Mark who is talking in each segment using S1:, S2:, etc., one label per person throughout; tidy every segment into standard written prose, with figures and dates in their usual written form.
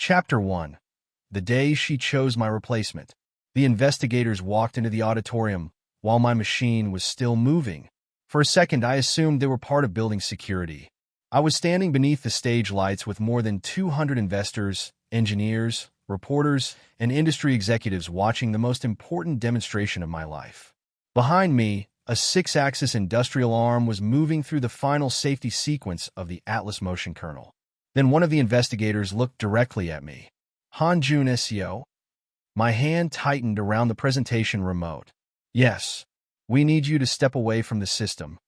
S1: Chapter 1. The day she chose my replacement. The investigators walked into the auditorium while my machine was still moving. For a second, I assumed they were part of building security. I was standing beneath the stage lights with more than 200 investors, engineers, reporters, and industry executives watching the most important demonstration of my life. Behind me, a six-axis industrial arm was moving through the final safety sequence of the Atlas motion kernel. Then one of the investigators looked directly at me. Han Joon-seo. My hand tightened around the presentation remote. Yes, we need you to step away from the system.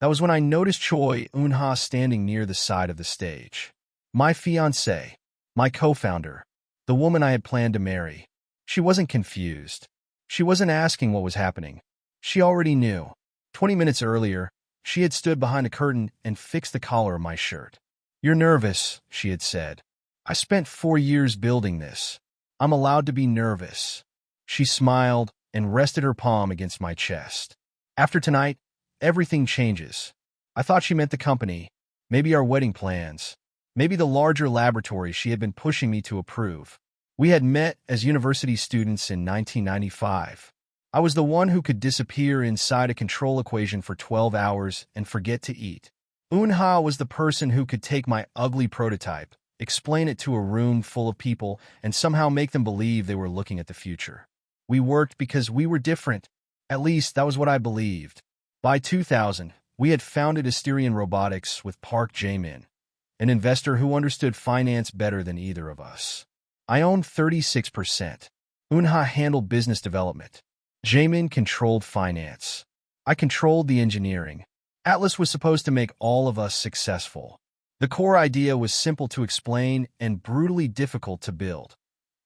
S1: That was when I noticed Choi Eun-ha standing near the side of the stage. My fiancée, my co-founder, the woman I had planned to marry. She wasn't confused. She wasn't asking what was happening. She already knew. 20 minutes earlier, she had stood behind a curtain and fixed the collar of my shirt. "You're nervous," she had said. "I spent 4 years building this. I'm allowed to be nervous." She smiled and rested her palm against my chest. "After tonight, everything changes." I thought she meant the company, maybe our wedding plans, maybe the larger laboratory she had been pushing me to approve. We had met as university students in 1995. I was the one who could disappear inside a control equation for 12 hours and forget to eat. Eun-ha was the person who could take my ugly prototype, explain it to a room full of people, and somehow make them believe they were looking at the future. We worked because we were different. At least, that was what I believed. By 2000, we had founded Asterion Robotics with Park Jae-min, an investor who understood finance better than either of us. I owned 36%. Eun-ha handled business development. Jae-min controlled finance. I controlled the engineering. Atlas was supposed to make all of us successful. The core idea was simple to explain and brutally difficult to build.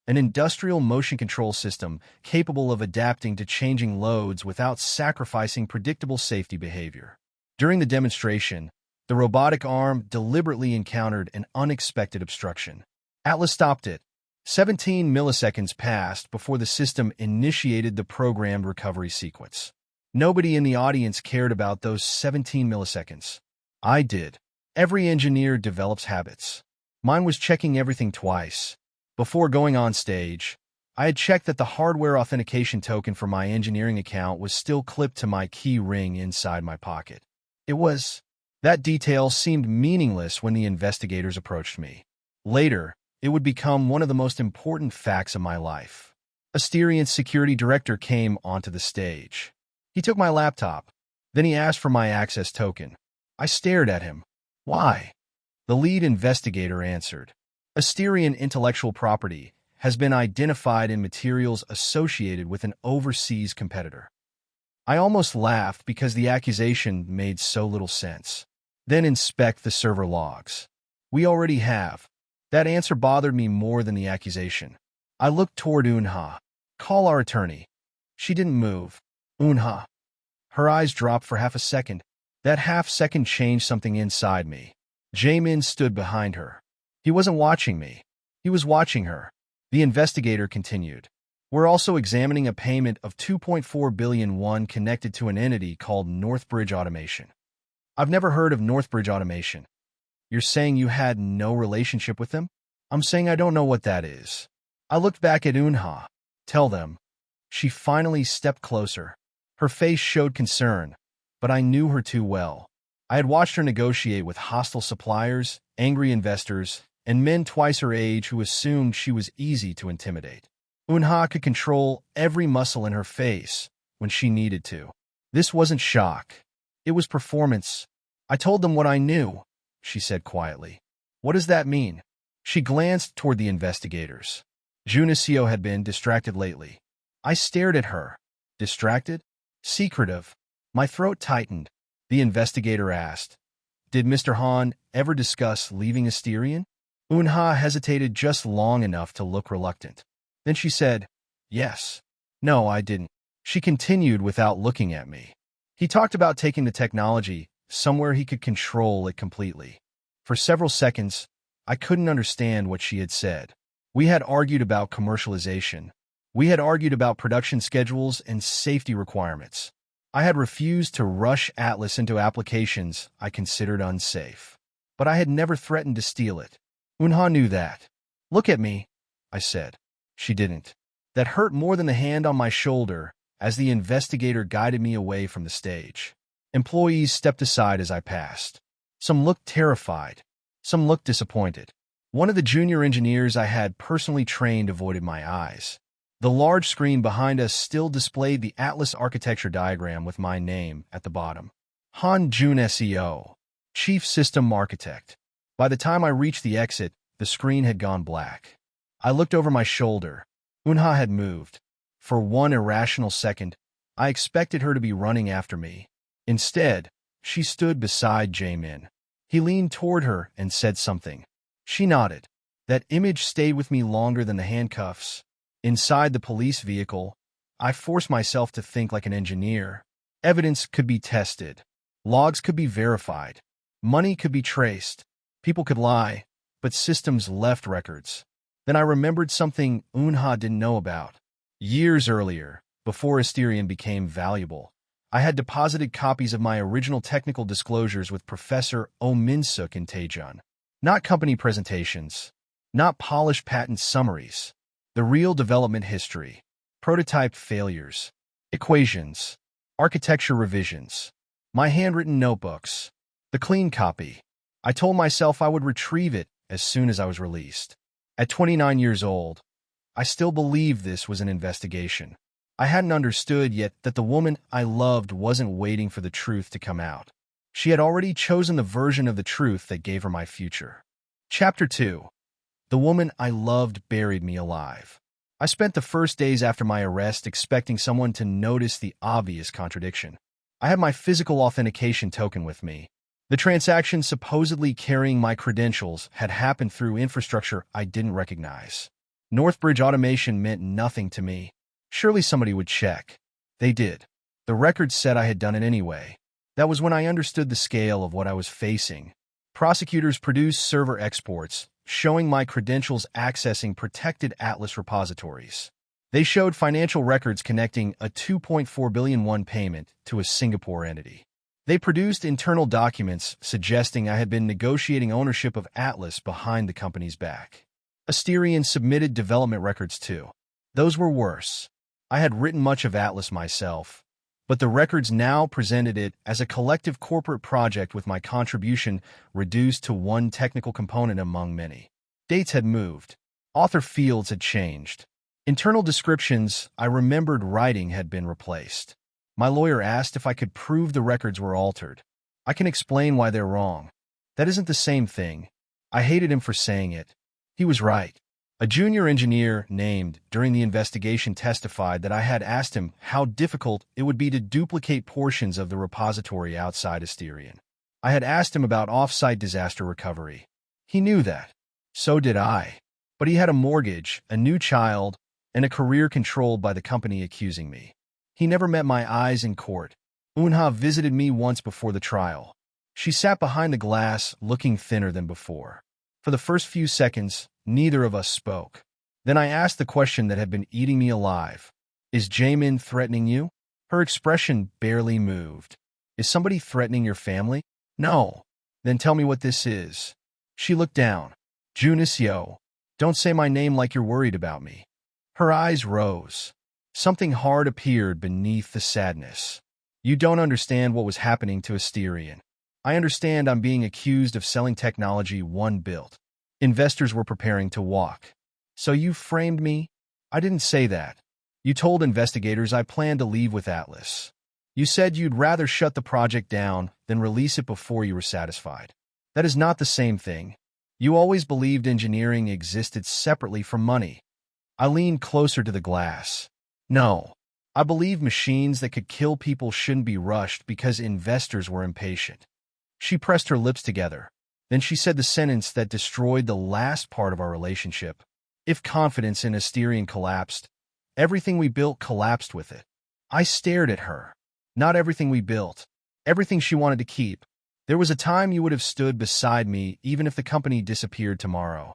S1: An industrial motion control system capable of adapting to changing loads without sacrificing predictable safety behavior. During the demonstration, the robotic arm deliberately encountered an unexpected obstruction. Atlas stopped it. 17 milliseconds passed before the system initiated the programmed recovery sequence. Nobody in the audience cared about those 17 milliseconds. I did. Every engineer develops habits. Mine was checking everything twice. Before going on stage, I had checked that the hardware authentication token for my engineering account was still clipped to my key ring inside my pocket. That detail seemed meaningless when the investigators approached me. Later, it would become one of the most important facts of my life. Asterion's security director came onto the stage. He took my laptop. Then he asked for my access token. I stared at him. "Why?" The lead investigator answered. "Asterion intellectual property has been identified in materials associated with an overseas competitor." I almost laughed because the accusation made so little sense. "Then inspect the server logs." "We already have." That answer bothered me more than the accusation. I looked toward Eun-ha. "Call our attorney." She didn't move. Eun-ha. Her eyes dropped for half a second. That half-second changed something inside me. Jae-min stood behind her. He wasn't watching me. He was watching her. The investigator continued. "We're also examining a payment of 2.4 billion won connected to an entity called Northbridge Automation." "I've never heard of Northbridge Automation." "You're saying you had no relationship with them?" "I'm saying I don't know what that is." I looked back at Eun-ha. "Tell them." She finally stepped closer. Her face showed concern, but I knew her too well. I had watched her negotiate with hostile suppliers, angry investors, and men twice her age who assumed she was easy to intimidate. Eun-ha could control every muscle in her face when she needed to. This wasn't shock. It was performance. "I told them what I knew," she said quietly. "What does that mean?" She glanced toward the investigators. Joon-seo had been distracted lately. I stared at her. Distracted? Secretive. My throat tightened. The investigator asked, "Did Mr. Han ever discuss leaving Asterion?" Eun-ha hesitated just long enough to look reluctant. Then she said, "Yes." "No, I didn't." She continued without looking at me. "He talked about taking the technology somewhere he could control it completely." For several seconds, I couldn't understand what she had said. We had argued about commercialization. We had argued about production schedules and safety requirements. I had refused to rush Atlas into applications I considered unsafe. But I had never threatened to steal it. Eun-ha knew that. Look at me, I said. She didn't. That hurt more than the hand on my shoulder as the investigator guided me away from the stage. Employees stepped aside as I passed. Some looked terrified. Some looked disappointed. One of the junior engineers I had personally trained avoided my eyes. The large screen behind us still displayed the Atlas architecture diagram with my name at the bottom. Han Joon-seo, Chief System Architect. By the time I reached the exit, the screen had gone black. I looked over my shoulder. Eun-ha had moved. For one irrational second, I expected her to be running after me. Instead, she stood beside Jae-min. He leaned toward her and said something. She nodded. That image stayed with me longer than the handcuffs. Inside the police vehicle, I forced myself to think like an engineer. Evidence could be tested. Logs could be verified. Money could be traced. People could lie, but systems left records. Then I remembered something Eun-ha didn't know about. Years earlier, before Asterion became valuable, I had deposited copies of my original technical disclosures with Professor Oh Min-suk in Taejun. Not company presentations. Not polished patent summaries. The real development history. Prototype failures. Equations. Architecture revisions. My handwritten notebooks. The clean copy. I told myself I would retrieve it as soon as I was released. At 29 years old, I still believed this was an investigation. I hadn't understood yet that the woman I loved wasn't waiting for the truth to come out. She had already chosen the version of the truth that gave her my future. Chapter 2. The woman I loved buried me alive. I spent the first days after my arrest expecting someone to notice the obvious contradiction. I had my physical authentication token with me. The transaction supposedly carrying my credentials had happened through infrastructure I didn't recognize. Northbridge automation meant nothing to me. Surely somebody would check. They did. The records said I had done it anyway. That was when I understood the scale of what I was facing. Prosecutors produced server exports, showing my credentials accessing protected Atlas repositories. They showed financial records connecting a 2.4 billion won payment to a Singapore entity. They produced internal documents suggesting I had been negotiating ownership of Atlas behind the company's back. Asterion submitted development records too. Those were worse. I had written much of Atlas myself, but the records now presented it as a collective corporate project with my contribution reduced to one technical component among many. Dates had moved. Author fields had changed. Internal descriptions I remembered writing had been replaced. My lawyer asked if I could prove the records were altered. I can explain why they're wrong. That isn't the same thing. I hated him for saying it. He was right. A junior engineer named during the investigation testified that I had asked him how difficult it would be to duplicate portions of the repository outside Asterion. I had asked him about off-site disaster recovery. He knew that. So did I. But he had a mortgage, a new child, and a career controlled by the company accusing me. He never met my eyes in court. Eun-ha visited me once before the trial. She sat behind the glass, looking thinner than before. For the first few seconds, neither of us spoke. Then I asked the question that had been eating me alive. Is Jae-min threatening you? Her expression barely moved. Is somebody threatening your family? No. Then tell me what this is. She looked down. Joon-seo. Don't say my name like you're worried about me. Her eyes rose. Something hard appeared beneath the sadness. You don't understand what was happening to Asterion. I understand I'm being accused of selling technology one built. Investors were preparing to walk. So you framed me? I didn't say that. You told investigators I planned to leave with Atlas. You said you'd rather shut the project down than release it before you were satisfied. That is not the same thing. You always believed engineering existed separately from money. I leaned closer to the glass. No. I believe machines that could kill people shouldn't be rushed because investors were impatient. She pressed her lips together. Then she said the sentence that destroyed the last part of our relationship. If confidence in Asterion collapsed, everything we built collapsed with it. I stared at her. Not everything we built. Everything she wanted to keep. There was a time you would have stood beside me even if the company disappeared tomorrow.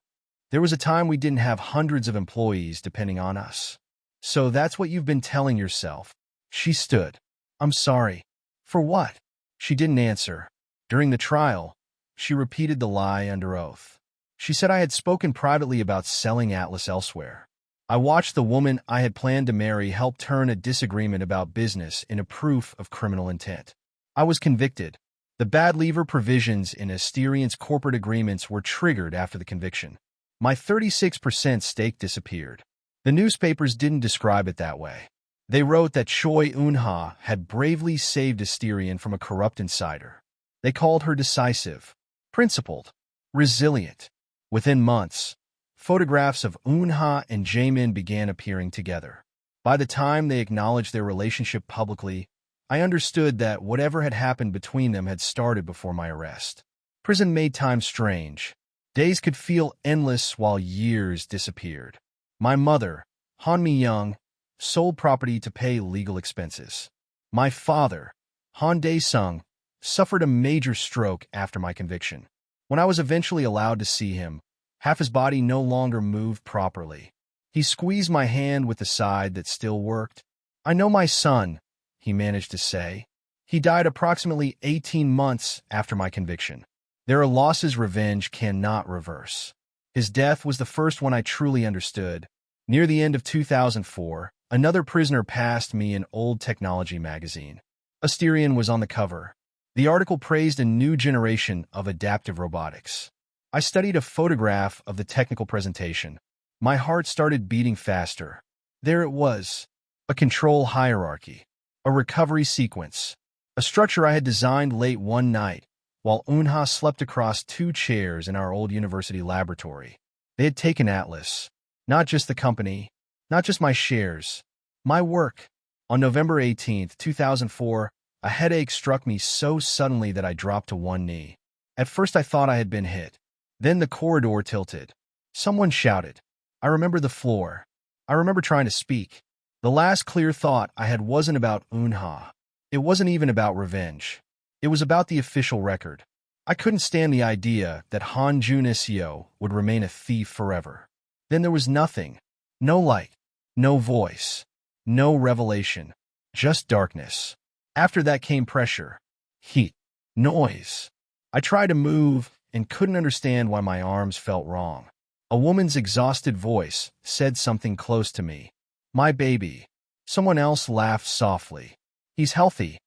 S1: There was a time we didn't have hundreds of employees depending on us. So that's what you've been telling yourself. She stood. I'm sorry. For what? She didn't answer. During the trial, she repeated the lie under oath. She said I had spoken privately about selling Atlas elsewhere. I watched the woman I had planned to marry help turn a disagreement about business into proof of criminal intent. I was convicted. The bad lever provisions in Asterion's corporate agreements were triggered after the conviction. My 36% stake disappeared. The newspapers didn't describe it that way. They wrote that Choi Eun-ha had bravely saved Asterion from a corrupt insider. They called her decisive, principled, resilient. Within months, photographs of Eun-ha and Jae-min began appearing together. By the time they acknowledged their relationship publicly, I understood that whatever had happened between them had started before my arrest. Prison made time strange. Days could feel endless while years disappeared. My mother, Han Mi-young, sold property to pay legal expenses. My father, Han Dae-sung, suffered a major stroke after my conviction. When I was eventually allowed to see him, half his body no longer moved properly. He squeezed my hand with the side that still worked. "I know my son," he managed to say. "He died approximately 18 months after my conviction. There are losses revenge cannot reverse." His death was the first one I truly understood. Near the end of 2004, another prisoner passed me an old technology magazine. Asterion was on the cover. The article praised a new generation of adaptive robotics. I studied a photograph of the technical presentation. My heart started beating faster. There it was, a control hierarchy, a recovery sequence, a structure I had designed late one night while Eun-ha slept across 2 chairs in our old university laboratory. They had taken Atlas, not just the company, not just my shares, my work. On November 18, 2004, a headache struck me so suddenly that I dropped to one knee. At first I thought I had been hit. Then the corridor tilted. Someone shouted. I remember the floor. I remember trying to speak. The last clear thought I had wasn't about Eun-ha. It wasn't even about revenge. It was about the official record. I couldn't stand the idea that Han Joon-seo would remain a thief forever. Then there was nothing. No light. No voice. No revelation. Just darkness. After that came pressure. Heat. Noise. I tried to move and couldn't understand why my arms felt wrong. A woman's exhausted voice said something close to me. "My baby." Someone else laughed softly. "He's healthy."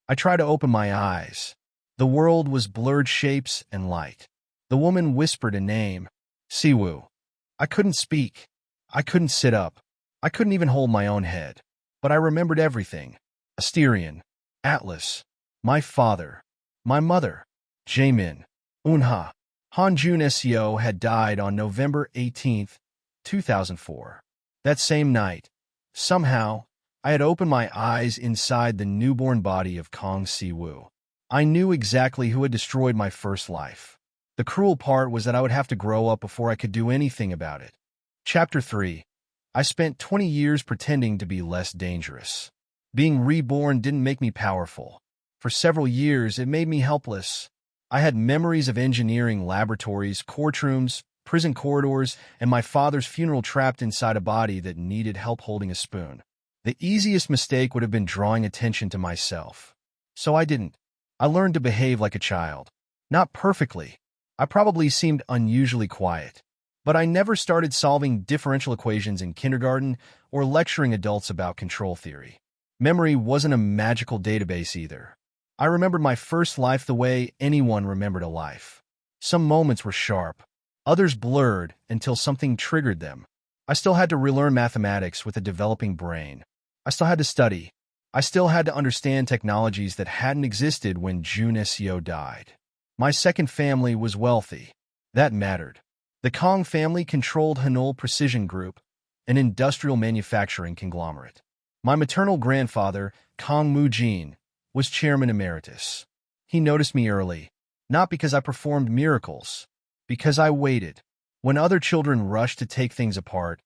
S1: I tried to open my eyes. The world was blurred shapes and light. The woman whispered a name. Si-woo. I couldn't speak. I couldn't sit up. I couldn't even hold my own head. But I remembered everything. Asterion. Atlas. My father. My mother. Jae-min. Eun-ha. Han Joon-seo had died on November 18, 2004. That same night, somehow, I had opened my eyes inside the newborn body of Kang Si-woo. I knew exactly who had destroyed my first life. The cruel part was that I would have to grow up before I could do anything about it. Chapter 3. I spent 20 years pretending to be less dangerous. Being reborn didn't make me powerful. For several years, it made me helpless. I had memories of engineering laboratories, courtrooms, prison corridors, and my father's funeral trapped inside a body that needed help holding a spoon. The easiest mistake would have been drawing attention to myself. So I didn't. I learned to behave like a child. Not perfectly. I probably seemed unusually quiet. But I never started solving differential equations in kindergarten or lecturing adults about control theory. Memory wasn't a magical database either. I remembered my first life the way anyone remembered a life. Some moments were sharp. Others blurred until something triggered them. I still had to relearn mathematics with a developing brain. I still had to study. I still had to understand technologies that hadn't existed when Joon-seo died. My second family was wealthy. That mattered. The Kang family controlled Hanul Precision Group, an industrial manufacturing conglomerate. My maternal grandfather, Kang Moo-jin, was chairman emeritus. He noticed me early, not because I performed miracles, because I waited. When other children rushed to take things apart,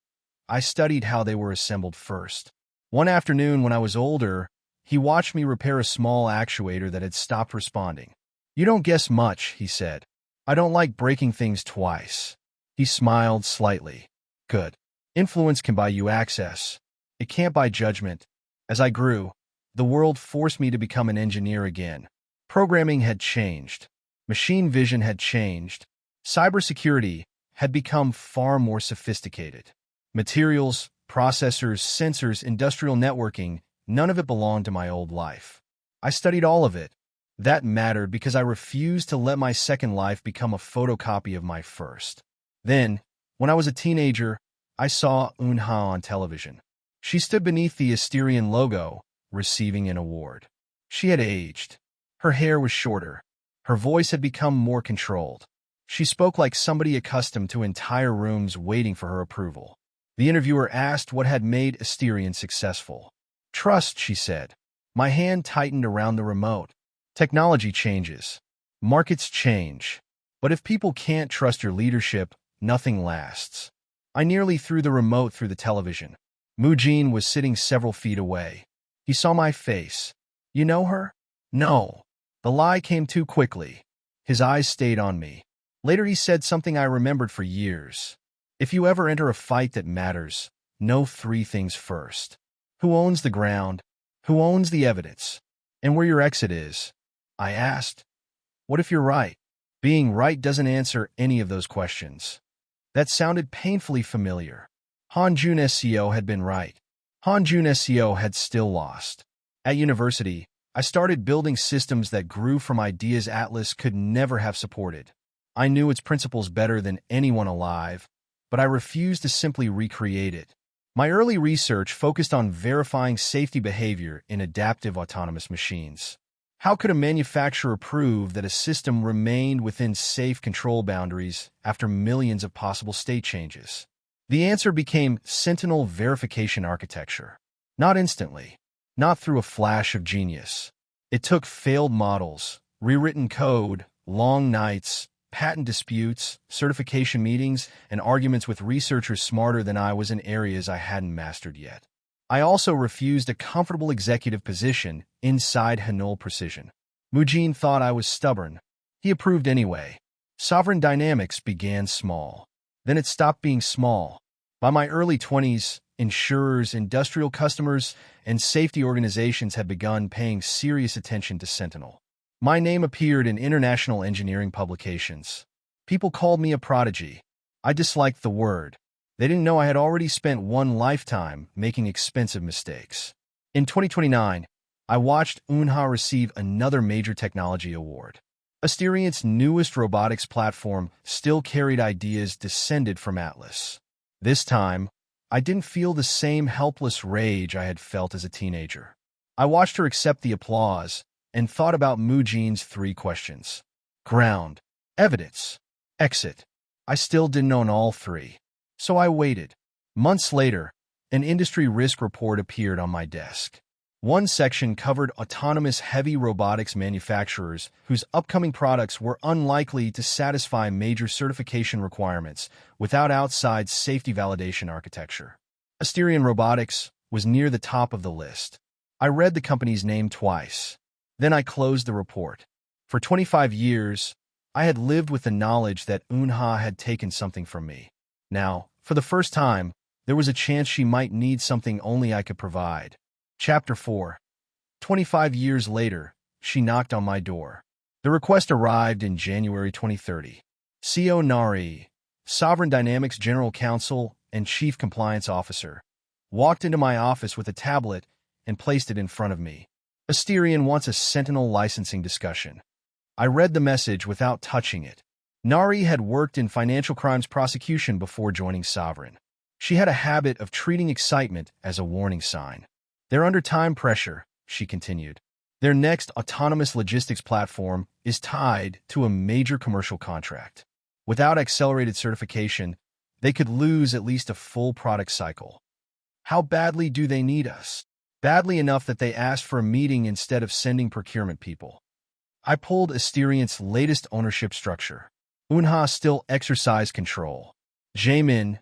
S1: I studied how they were assembled first. One afternoon when I was older, he watched me repair a small actuator that had stopped responding. "You don't guess much," he said. "I don't like breaking things twice." He smiled slightly. "Good. Influence can buy you access. It can't buy judgment." As I grew, the world forced me to become an engineer again. Programming had changed. Machine vision had changed. Cybersecurity, had become far more sophisticated. Materials, processors, sensors, industrial networking, none of it belonged to my old life. I studied all of it. That mattered because I refused to let my second life become a photocopy of my first. Then, when I was a teenager, I saw Eun-ha on television. She stood beneath the Asterion logo, receiving an award. She had aged. Her hair was shorter. Her voice had become more controlled. She spoke like somebody accustomed to entire rooms waiting for her approval. The interviewer asked what had made Asterion successful. "Trust," she said. My hand tightened around the remote. Technology changes. Markets change. But if people can't trust your leadership, nothing lasts. I nearly threw the remote through the television. Moojin was sitting several feet away. He saw my face. "You know her?" "No." The lie came too quickly. His eyes stayed on me. Later he said something I remembered for years. "If you ever enter a fight that matters, know three things first. Who owns the ground? Who owns the evidence? And where your exit is?" I asked, "What if you're right?" Being right doesn't answer any of those questions. That sounded painfully familiar. Han Joon-seo had been right. Han Joon-seo had still lost. At university, I started building systems that grew from ideas Atlas could never have supported. I knew its principles better than anyone alive, but I refused to simply recreate it. My early research focused on verifying safety behavior in adaptive autonomous machines. How could a manufacturer prove that a system remained within safe control boundaries after millions of possible state changes? The answer became Sentinel verification architecture. Not instantly, not through a flash of genius. It took failed models, rewritten code, long nights, patent disputes, certification meetings, and arguments with researchers smarter than I was in areas I hadn't mastered yet. I also refused a comfortable executive position inside Hanul Precision. Moojin thought I was stubborn. He approved anyway. Sovereign Dynamics began small. Then it stopped being small. By my early 20s, insurers, industrial customers, and safety organizations had begun paying serious attention to Sentinel. My name appeared in international engineering publications. People called me a prodigy. I disliked the word. They didn't know I had already spent one lifetime making expensive mistakes. In 2029, I watched Eun-ha receive another major technology award. Asterion's newest robotics platform still carried ideas descended from Atlas. This time, I didn't feel the same helpless rage I had felt as a teenager. I watched her accept the applause and thought about Moojin's three questions. Ground, evidence, exit. I still didn't own all three. So I waited. Months later, an industry risk report appeared on my desk. One section covered autonomous heavy robotics manufacturers whose upcoming products were unlikely to satisfy major certification requirements without outside safety validation architecture. Asterion Robotics was near the top of the list. I read the company's name twice. Then I closed the report. For 25 years, I had lived with the knowledge that Eun-ha had taken something from me. Now, for the first time, there was a chance she might need something only I could provide. Chapter 4. 25 years later, she knocked on my door. The request arrived in January 2030. Seo Nari, Sovereign Dynamics General Counsel and Chief Compliance Officer, walked into my office with a tablet and placed it in front of me. Asterion wants a Sentinel licensing discussion. I read the message without touching it. Nari had worked in financial crimes prosecution before joining Sovereign. She had a habit of treating excitement as a warning sign. "They're under time pressure," she continued. "Their next autonomous logistics platform is tied to a major commercial contract. Without accelerated certification, they could lose at least a full product cycle. How badly do they need us? Badly enough that they asked for a meeting instead of sending procurement people." I pulled Asterion's latest ownership structure. Eun-ha still exercised control. Jaemin,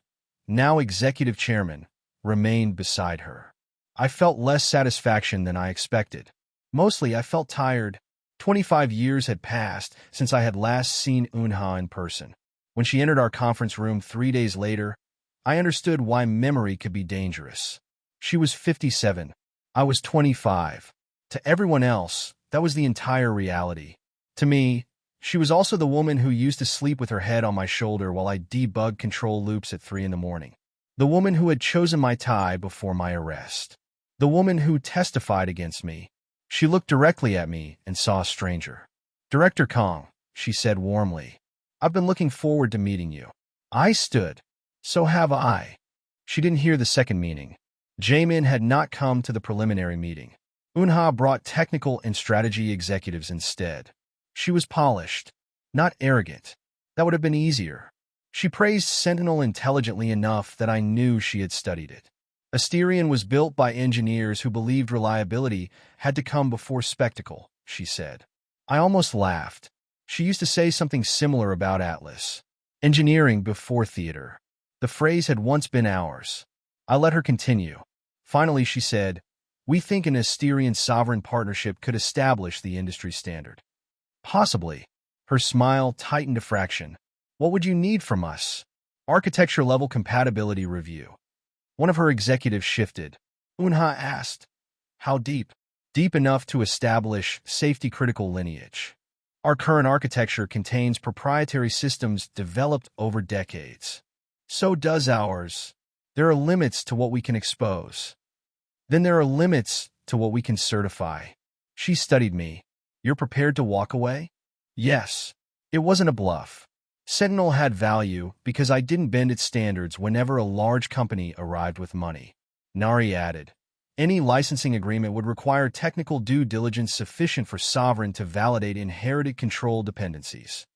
S1: now executive chairman, remained beside her. I felt less satisfaction than I expected. Mostly, I felt tired. 25 years had passed since I had last seen Eun-ha in person. When she entered our conference room 3 days later, I understood why memory could be dangerous. She was 57. I was 25. To everyone else, that was the entire reality. To me, She was also the woman who used to sleep with her head on my shoulder while I debugged control loops at 3 in the morning. The woman who had chosen my tie before my arrest. The woman who testified against me. She looked directly at me and saw a stranger. "Director Kang," she said warmly. "I've been looking forward to meeting you." I stood. "So have I." She didn't hear the second meaning. Jaemin had not come to the preliminary meeting. Eun-ha brought technical and strategy executives instead. She was polished, not arrogant. That would have been easier. She praised Sentinel intelligently enough that I knew she had studied it. Asterion was built by engineers who believed reliability had to come before spectacle, she said. I almost laughed. She used to say something similar about Atlas. Engineering before theater. The phrase had once been ours. I let her continue. Finally, she said, "We think an Asterion sovereign partnership could establish the industry standard." Possibly. Her smile tightened a fraction. "What would you need from us?" "Architecture-level compatibility review." One of her executives shifted. Eun-ha asked, "How deep?" "Deep enough to establish safety-critical lineage. Our current architecture contains proprietary systems developed over decades. So does ours. There are limits to what we can expose. Then there are limits to what we can certify." She studied me. "You're prepared to walk away?" Yes. It wasn't a bluff. Sentinel had value because I didn't bend its standards whenever a large company arrived with money. Nari added, "Any licensing agreement would require technical due diligence sufficient for Sovereign to validate inherited control dependencies."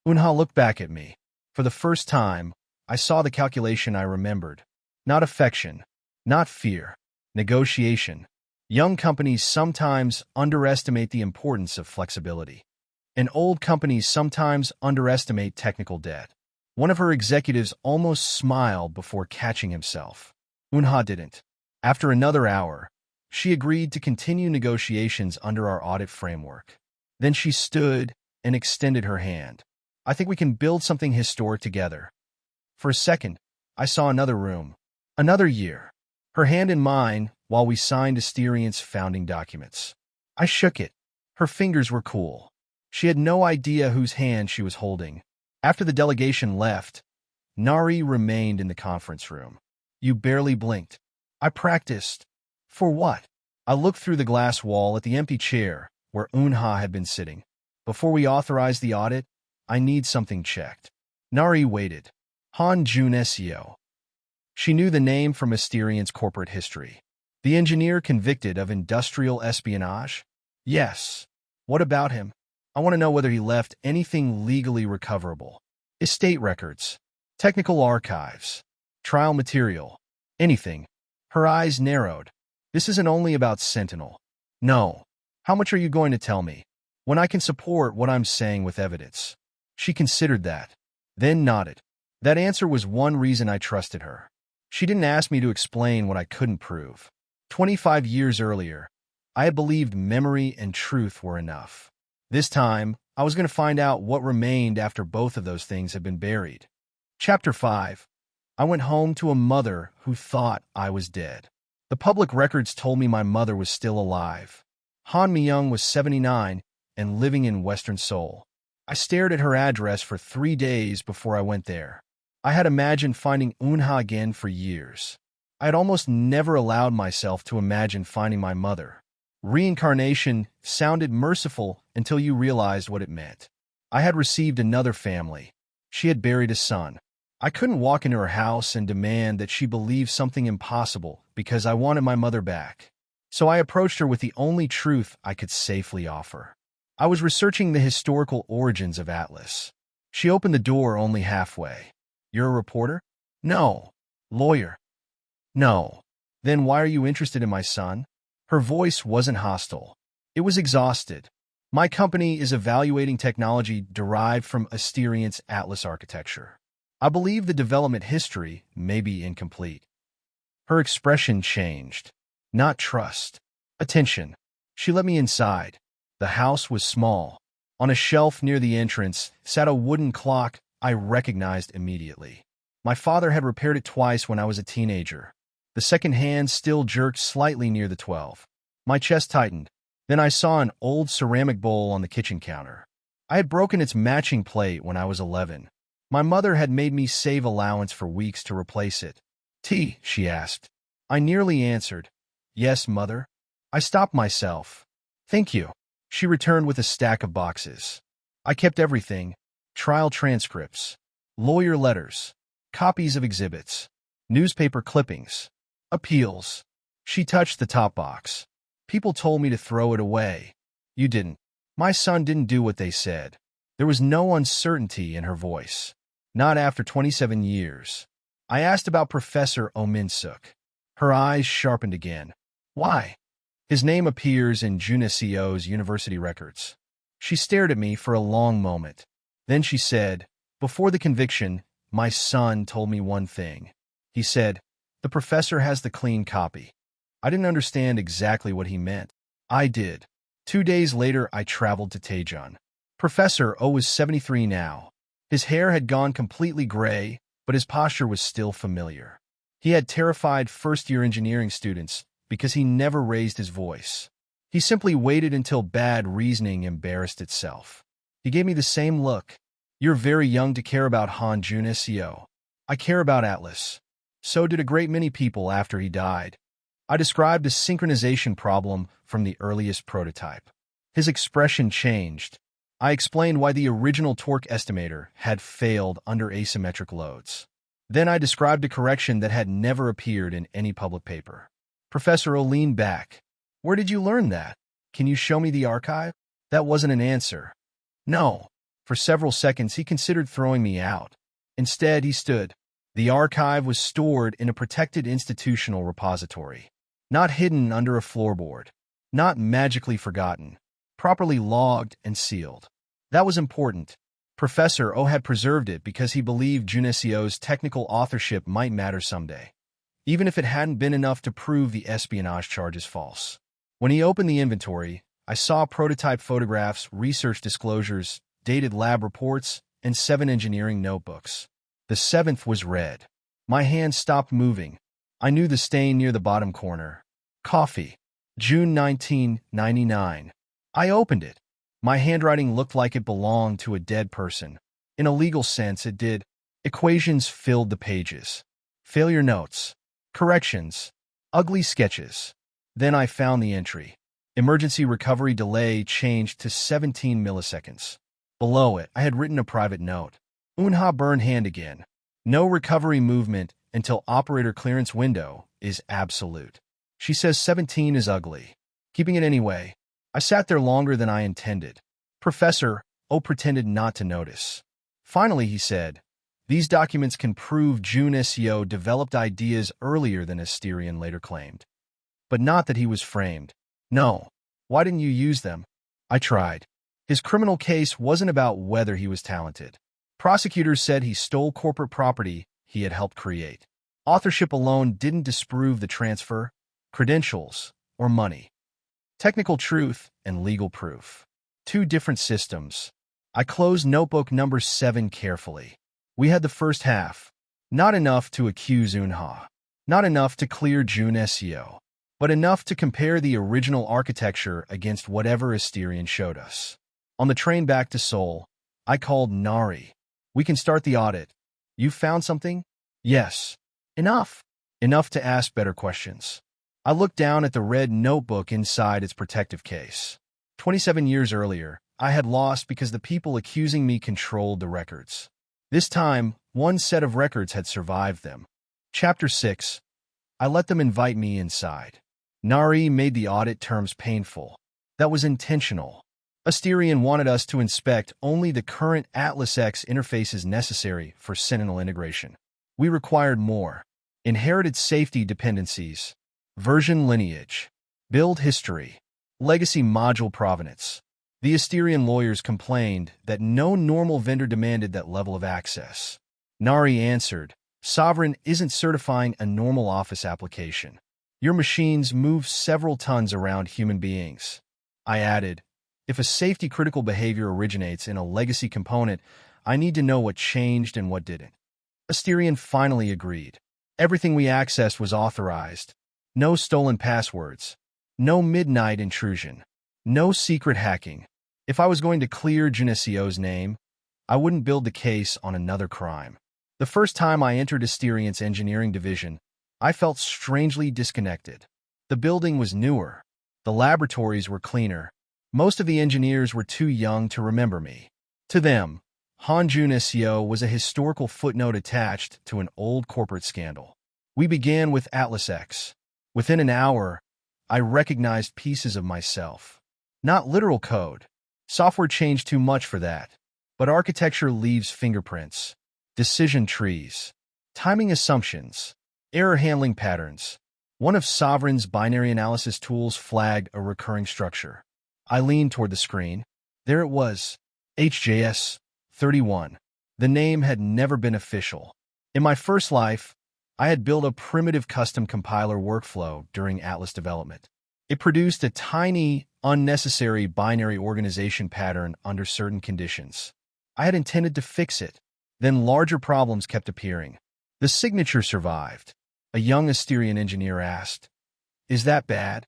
S1: Eun-ha looked back at me. For the first time, I saw the calculation I remembered. Not affection, not fear. Negotiation. Young companies sometimes underestimate the importance of flexibility. And old companies sometimes underestimate technical debt. One of her executives almost smiled before catching himself. Eun-ha didn't. After another hour, she agreed to continue negotiations under our audit framework. Then she stood and extended her hand. "I think we can build something historic together." For a second, I saw another room. Another year. Her hand in mine while we signed Asterion's founding documents. I shook it. Her fingers were cool. She had no idea whose hand she was holding. After the delegation left, Nari remained in the conference room. "You barely blinked." I practiced. For what? I looked through the glass wall at the empty chair where Eun-ha had been sitting. "Before we authorize the audit, I need something checked." Nari waited. Han Joon-seo. She knew the name from Asterion's corporate history. The engineer convicted of industrial espionage? Yes. What about him? I want to know whether he left anything legally recoverable. Estate records. Technical archives. Trial material. Anything. Her eyes narrowed. "This isn't only about Sentinel." "No. How much are you going to tell me? When I can support what I'm saying with evidence." She considered that, then nodded. That answer was one reason I trusted her. She didn't ask me to explain what I couldn't prove. 25 years earlier, I had believed memory and truth were enough. This time, I was going to find out what remained after both of those things had been buried. Chapter 5. I went home to a mother who thought I was dead. The public records told me my mother was still alive. Han Mi-young was 79 and living in Western Seoul. I stared at her address for 3 days before I went there. I had imagined finding Eun-ha again for years. I had almost never allowed myself to imagine finding my mother. Reincarnation sounded merciful until you realized what it meant. I had received another family. She had buried a son. I couldn't walk into her house and demand that she believe something impossible because I wanted my mother back. So I approached her with the only truth I could safely offer. I was researching the historical origins of Atlas. She opened the door only halfway. "You're a reporter?" "No." "Lawyer?" "No." "Then why are you interested in my son?" Her voice wasn't hostile. It was exhausted. "My company is evaluating technology derived from Asterion's Atlas architecture. I believe the development history may be incomplete." Her expression changed. Not trust. Attention. She let me inside. The house was small. On a shelf near the entrance sat a wooden clock I recognized immediately. My father had repaired it twice when I was a teenager. The second hand still jerked slightly near the 12. My chest tightened. Then I saw an old ceramic bowl on the kitchen counter. I had broken its matching plate when I was 11. My mother had made me save allowance for weeks to replace it. "Tea?" she asked. I nearly answered, "Yes, mother." I stopped myself. "Thank you." She returned with a stack of boxes. I kept everything: trial transcripts, lawyer letters, copies of exhibits, newspaper clippings, appeals. She touched the top box. "People told me to throw it away." "You didn't." "My son didn't do what they said." There was no uncertainty in her voice. Not after 27 years. I asked about Professor Oh Min-suk. Her eyes sharpened again. "Why?" "His name appears in Joon-seo's university records." She stared at me for a long moment. Then she said, "Before the conviction, my son told me one thing. He said, 'The professor has the clean copy.'" I didn't understand exactly what he meant. I did. 2 days later, I traveled to Daejeon. Professor O was 73 now. His hair had gone completely gray, but his posture was still familiar. He had terrified first-year engineering students because he never raised his voice. He simply waited until bad reasoning embarrassed itself. He gave me the same look. "You're very young to care about Han Joon-seo. I care about Atlas." So did a great many people after he died. I described a synchronization problem from the earliest prototype. His expression changed. I explained why the original torque estimator had failed under asymmetric loads. Then I described a correction that had never appeared in any public paper. Professor O leaned back. "Where did you learn that? Can you show me the archive?" That wasn't an answer. "No." For several seconds, he considered throwing me out. Instead, he stood. The archive was stored in a protected institutional repository. Not hidden under a floorboard. Not magically forgotten. Properly logged and sealed. That was important. Professor O had preserved it because he believed Joon-seo's technical authorship might matter someday, even if it hadn't been enough to prove the espionage charges false. When he opened the inventory, I saw prototype photographs, research disclosures, dated lab reports, and 7 engineering notebooks. The 7th was red. My hand stopped moving. I knew the stain near the bottom corner. Coffee. June 1999. I opened it. My handwriting looked like it belonged to a dead person. In a legal sense, it did. Equations filled the pages. Failure notes. Corrections. Ugly sketches. Then I found the entry. Emergency recovery delay changed to 17 milliseconds. Below it, I had written a private note. Unha burned hand again. No recovery movement until operator clearance window is absolute. She says 17 is ugly. Keeping it anyway. I sat there longer than I intended. Professor O pretended not to notice. Finally, he said, "These documents can prove Joon-seo developed ideas earlier than Asterion later claimed. But not that he was framed." "No. Why didn't you use them?" I tried. His criminal case wasn't about whether he was talented. Prosecutors said he stole corporate property he had helped create. Authorship alone didn't disprove the transfer, credentials, or money. Technical truth and legal proof. 2 different systems. I closed notebook number 7 carefully. We had the first half. Not enough to accuse Unha. Not enough to clear Joon-seo. But enough to compare the original architecture against whatever Asterion showed us. On the train back to Seoul, I called Nari. "We can start the audit. You found something?" "Yes." "Enough." "Enough to ask better questions." I looked down at the red notebook inside its protective case. 27 years earlier, I had lost because the people accusing me controlled the records. This time, one set of records had survived them. Chapter 6. I let them invite me inside. Nari made the audit terms painful. That was intentional. Asterion wanted us to inspect only the current Atlas X interfaces necessary for Sentinel integration. We required more. Inherited safety dependencies. Version lineage. Build history. Legacy module provenance. The Asterion lawyers complained that no normal vendor demanded that level of access. Nari answered, "Sovereign isn't certifying a normal office application. Your machines move several tons around human beings." I added, "If a safety-critical behavior originates in a legacy component, I need to know what changed and what didn't." Asterion finally agreed. Everything we accessed was authorized. No stolen passwords. No midnight intrusion. No secret hacking. If I was going to clear Joon-seo's name, I wouldn't build the case on another crime. The first time I entered Asterion's engineering division, I felt strangely disconnected. The building was newer. The laboratories were cleaner. Most of the engineers were too young to remember me. To them, Han Joon-seo was a historical footnote attached to an old corporate scandal. We began with Atlas X. Within an hour, I recognized pieces of myself. Not literal code. Software changed too much for that. But architecture leaves fingerprints. Decision trees. Timing assumptions. Error handling patterns. One of Sovereign's binary analysis tools flagged a recurring structure. I leaned toward the screen. There it was. HJS 31. The name had never been official. In my first life, I had built a primitive custom compiler workflow during Atlas development. It produced a tiny, unnecessary binary organization pattern under certain conditions. I had intended to fix it. Then larger problems kept appearing. The signature survived. A young Asterion engineer asked, "Is that bad?"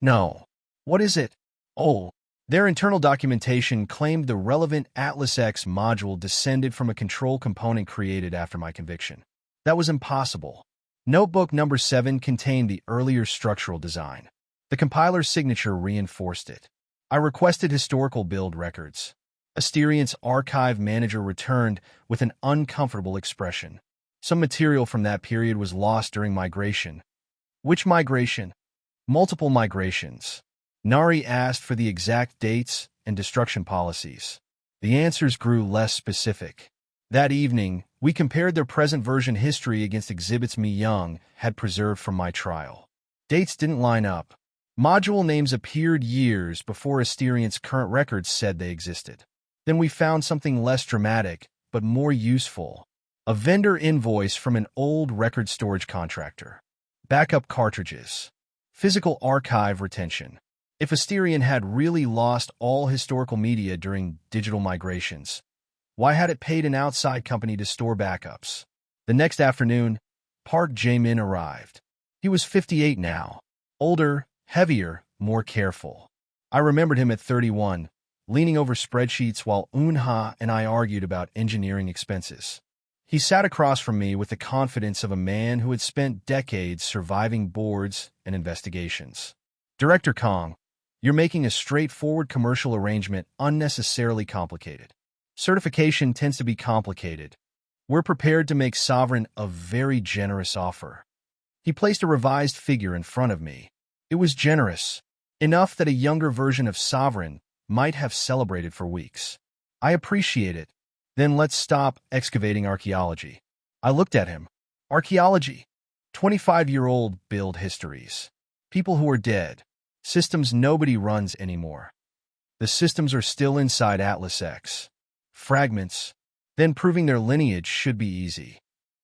S1: "No." "What is it?" "Oh." Their internal documentation claimed the relevant Atlas X module descended from a control component created after my conviction. That was impossible. Notebook number 7 contained the earlier structural design. The compiler's signature reinforced it. I requested historical build records. Asterion's archive manager returned with an uncomfortable expression. Some material from that period was lost during migration. Which migration? Multiple migrations. Nari asked for the exact dates and destruction policies. The answers grew less specific. That evening, we compared their present version history against exhibits Mi Young had preserved from my trial. Dates didn't line up. Module names appeared years before Asterion's current records said they existed. Then we found something less dramatic, but more useful. A vendor invoice from an old record storage contractor. Backup cartridges. Physical archive retention. If Asterion had really lost all historical media during digital migrations, why had it paid an outside company to store backups? The next afternoon, Park Jae-min arrived. He was 58 now. Older, heavier, more careful. I remembered him at 31, leaning over spreadsheets while Eun-ha and I argued about engineering expenses. He sat across from me with the confidence of a man who had spent decades surviving boards and investigations. "Director Kang, you're making a straightforward commercial arrangement unnecessarily complicated. Certification tends to be complicated. We're prepared to make Sovereign a very generous offer." He placed a revised figure in front of me. It was generous, enough that a younger version of Sovereign might have celebrated for weeks. "I appreciate it. Then let's stop excavating archaeology." I looked at him. Archaeology? 25-year-old build histories. People who are dead. Systems nobody runs anymore. The systems are still inside Atlas X. Fragments. Then proving their lineage should be easy.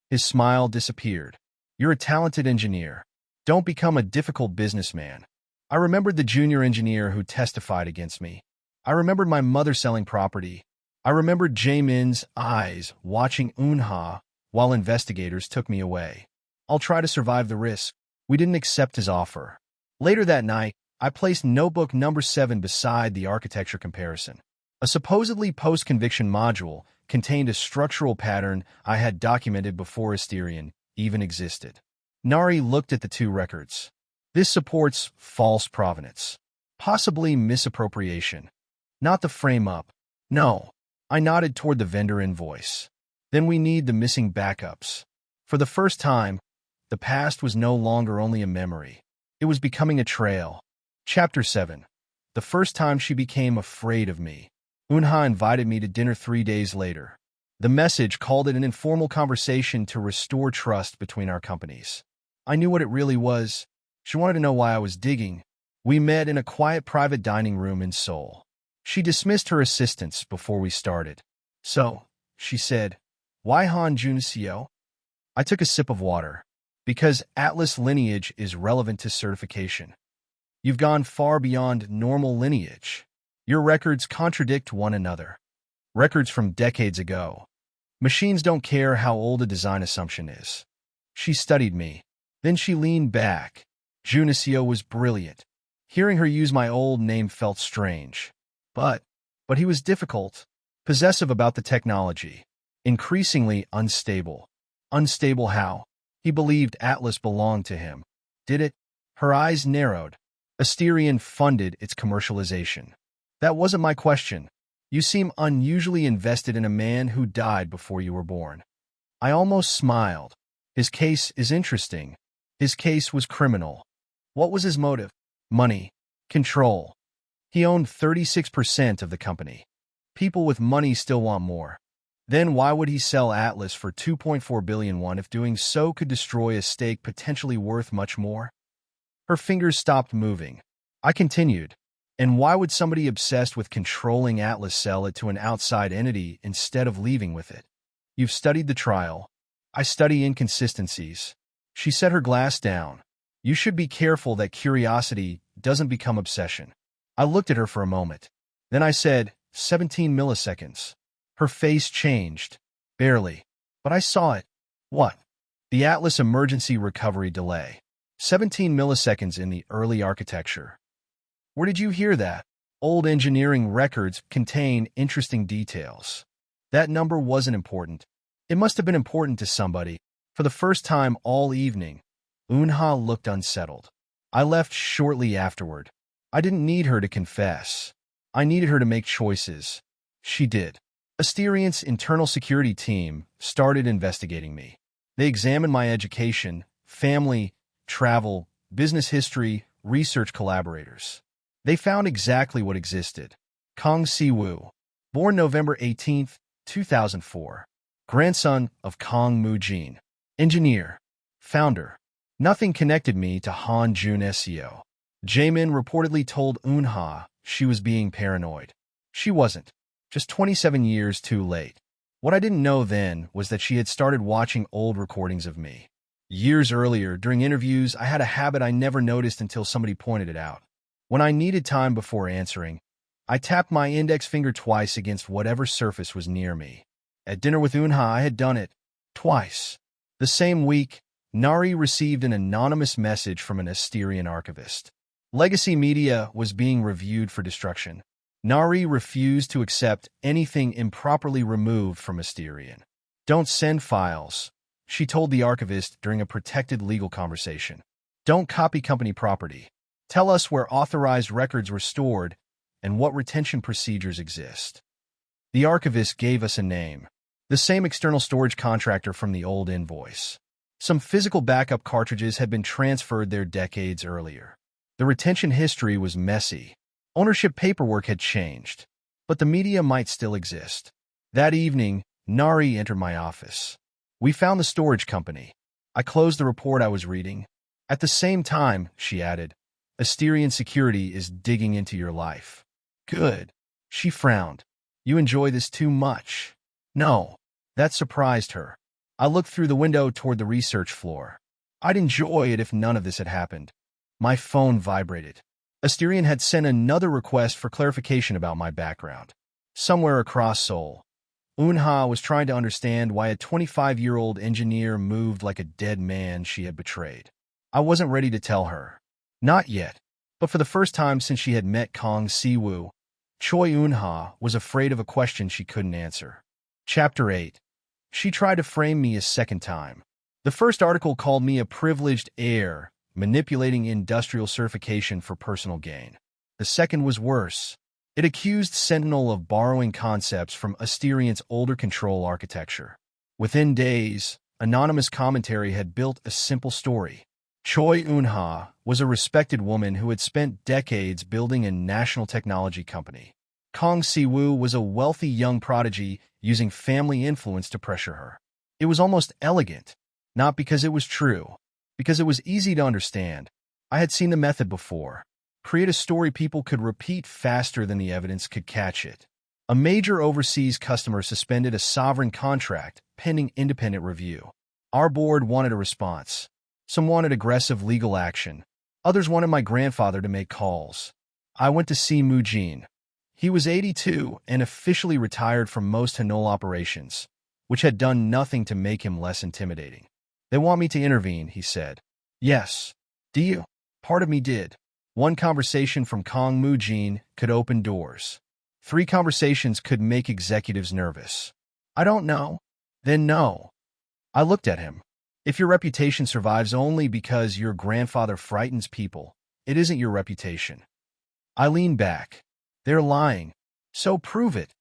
S1: His smile disappeared. "You're a talented engineer. Don't become a difficult businessman." I remembered the junior engineer who testified against me. I remembered my mother selling property. I remembered Jae-min's eyes watching Eun-ha while investigators took me away. I'll try to survive the risk. We didn't accept his offer. Later that night, I placed notebook number 7 beside the architecture comparison. A supposedly post-conviction module contained a structural pattern I had documented before Asterion even existed. Nari looked at the two records. "This supports false provenance. Possibly misappropriation. Not the frame-up. No." I nodded toward the vendor invoice. "Then we need the missing backups." For the first time, the past was no longer only a memory. It was becoming a trail. Chapter 7. The first time she became afraid of me. Eun-ha invited me to dinner 3 days later. The message called it an informal conversation to restore trust between our companies. I knew what it really was. She wanted to know why I was digging. We met in a quiet private dining room in Seoul. She dismissed her assistants before we started. "So," she said, "why Han Joon-seo?" I took a sip of water. "Because Atlas lineage is relevant to certification. You've gone far beyond normal lineage. Your records contradict one another. Records from decades ago. Machines don't care how old a design assumption is." She studied me. Then she leaned back. Joon-seo was brilliant. Hearing her use my old name felt strange. But But he was difficult, possessive about the technology, increasingly unstable. Unstable how? He believed Atlas belonged to him. Did it? Her eyes narrowed. Asterion funded its commercialization. That wasn't my question. You seem unusually invested in a man who died before you were born. I almost smiled. His case is interesting. His case was criminal. What was his motive? Money. Control. He owned 36% of the company. People with money still want more. Then why would he sell Atlas for 2.4 billion won if doing so could destroy a stake potentially worth much more? Her fingers stopped moving. I continued. And why would somebody obsessed with controlling Atlas sell it to an outside entity instead of leaving with it? You've studied the trial. I study inconsistencies. She set her glass down. You should be careful that curiosity doesn't become obsession. I looked at her for a moment. Then I said, 17 milliseconds. Her face changed. Barely. But I saw it. What? The Atlas emergency recovery delay. 17 milliseconds in the early architecture. Where did you hear that? Old engineering records contain interesting details. That number wasn't important. It must have been important to somebody. For the first time all evening, Eun-ha looked unsettled. I left shortly afterward. I didn't need her to confess. I needed her to make choices. She did. Asterion's internal security team started investigating me. They examined my education, family, travel, business history, research collaborators. They found exactly what existed. Kang Si-woo, born November 18, 2004. Grandson of Kang Moo-jin. Engineer. Founder. Nothing connected me to Han Joon-seo. Jaemin reportedly told Eun-ha she was being paranoid. She wasn't. Just 27 years too late. What I didn't know then was that she had started watching old recordings of me. Years earlier, during interviews, I had a habit I never noticed until somebody pointed it out. When I needed time before answering, I tapped my index finger twice against whatever surface was near me. At dinner with Eun-ha, I had done it. Twice. The same week, Nari received an anonymous message from an Asterion archivist. Legacy media was being reviewed for destruction. Nari refused to accept anything improperly removed from Asterion. Don't send files, she told the archivist during a protected legal conversation. Don't copy company property. Tell us where authorized records were stored and what retention procedures exist. The archivist gave us a name. The same external storage contractor from the old invoice. Some physical backup cartridges had been transferred there decades earlier. The retention history was messy. Ownership paperwork had changed, but the media might still exist. That evening, Nari entered my office. We found the storage company. I closed the report I was reading. At the same time, she added, Asterion security is digging into your life. Good. She frowned. You enjoy this too much. No. That surprised her. I looked through the window toward the research floor. I'd enjoy it if none of this had happened. My phone vibrated. Asterion had sent another request for clarification about my background. Somewhere across Seoul, Eun-ha was trying to understand why a 25-year-old engineer moved like a dead man she had betrayed. I wasn't ready to tell her. Not yet. But for the first time since she had met Kang Si-woo, Choi Eun-ha was afraid of a question she couldn't answer. Chapter 8. She tried to frame me a second time. The first article called me a privileged heir, manipulating industrial certification for personal gain. The second was worse. It accused Sentinel of borrowing concepts from Asterion's older control architecture. Within days, anonymous commentary had built a simple story. Choi Eun-ha was a respected woman who had spent decades building a national technology company. Kang Si-woo was a wealthy young prodigy using family influence to pressure her. It was almost elegant, not because it was true, because it was easy to understand. I had seen the method before. Create a story people could repeat faster than the evidence could catch it. A major overseas customer suspended a sovereign contract pending independent review. Our board wanted a response. Some wanted aggressive legal action. Others wanted my grandfather to make calls. I went to see Moo-jin. He was 82 and officially retired from most Hanol operations, which had done nothing to make him less intimidating. They want me to intervene, he said. Yes. Do you? Part of me did. One conversation from Kang Moo-jin could open doors. 3 conversations could make executives nervous. I don't know. Then no. I looked at him. If your reputation survives only because your grandfather frightens people, it isn't your reputation. I leaned back. They're lying. So prove it.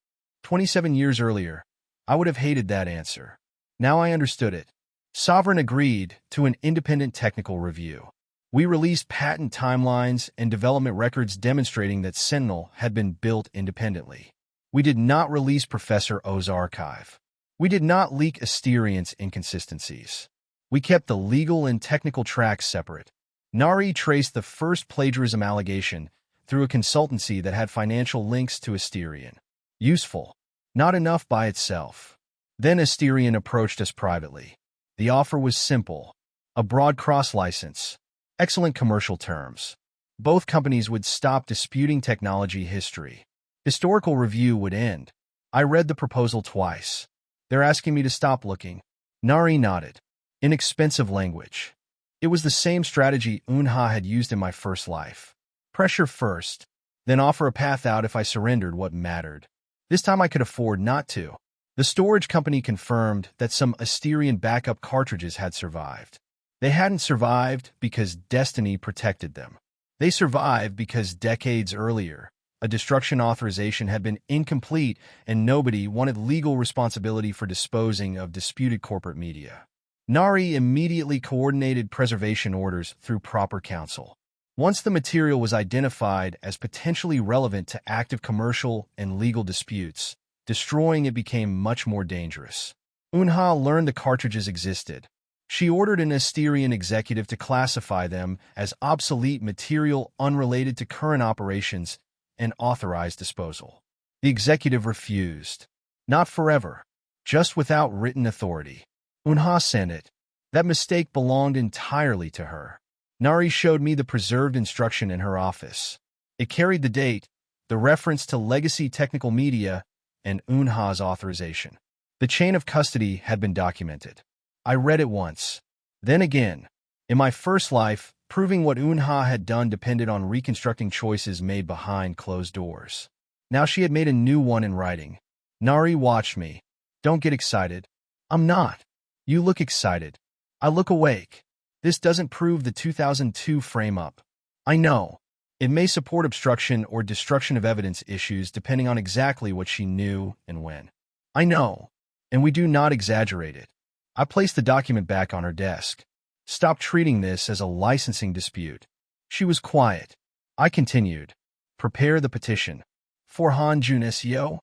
S1: 27 years earlier, I would have hated that answer. Now I understood it. Sovereign agreed to an independent technical review. We released patent timelines and development records demonstrating that Sentinel had been built independently. We did not release Professor O's archive. We did not leak Asterion's inconsistencies. We kept the legal and technical tracks separate. Nari traced the first plagiarism allegation through a consultancy that had financial links to Asterion. Useful. Not enough by itself. Then Asterion approached us privately. The offer was simple. A broad cross-license. Excellent commercial terms. Both companies would stop disputing technology history. Historical review would end. I read the proposal twice. They're asking me to stop looking. Nari nodded. Inexpensive language. It was the same strategy Unha had used in my first life. Pressure first, then offer a path out if I surrendered what mattered. This time I could afford not to. The storage company confirmed that some Asterion backup cartridges had survived. They hadn't survived because destiny protected them. They survived because decades earlier, a destruction authorization had been incomplete and nobody wanted legal responsibility for disposing of disputed corporate media. Nari immediately coordinated preservation orders through proper counsel. Once the material was identified as potentially relevant to active commercial and legal disputes, destroying it became much more dangerous. Unha learned the cartridges existed. She ordered an Asterion executive to classify them as obsolete material unrelated to current operations and authorize disposal. The executive refused. Not forever. Just without written authority. Unha sent it. That mistake belonged entirely to her. Nari showed me the preserved instruction in her office. It carried the date, the reference to legacy technical media, and Unha's authorization. The chain of custody had been documented. I read it once. Then again. In my first life, proving what Unha had done depended on reconstructing choices made behind closed doors. Now she had made a new one in writing. Nari watched me. Don't get excited. I'm not. You look excited. I look awake. This doesn't prove the 2002 frame-up. I know. It may support obstruction or destruction of evidence issues depending on exactly what she knew and when. I know. And we do not exaggerate it. I placed the document back on her desk. Stop treating this as a licensing dispute. She was quiet. I continued. Prepare the petition. For Han Joon-seo?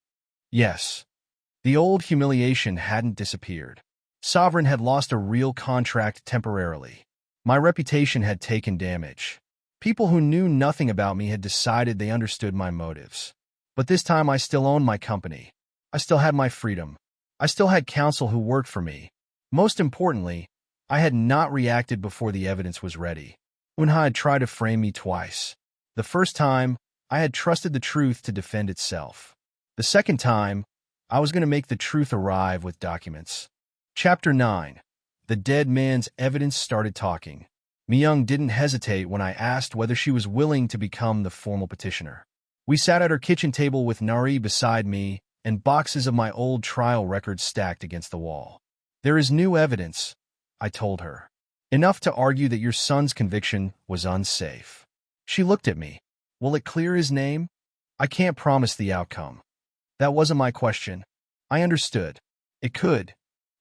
S1: Yes. The old humiliation hadn't disappeared. Sovereign had lost a real contract temporarily. My reputation had taken damage. People who knew nothing about me had decided they understood my motives. But this time I still owned my company. I still had my freedom. I still had counsel who worked for me. Most importantly, I had not reacted before the evidence was ready. Unha had tried to frame me twice. The first time, I had trusted the truth to defend itself. The second time, I was going to make the truth arrive with documents. Chapter 9. The dead man's evidence started talking. Mi-young didn't hesitate when I asked whether she was willing to become the formal petitioner. We sat at her kitchen table with Nari beside me and boxes of my old trial records stacked against the wall. There is new evidence, I told her. Enough to argue that your son's conviction was unsafe. She looked at me. Will it clear his name? I can't promise the outcome. That wasn't my question. I understood. It could.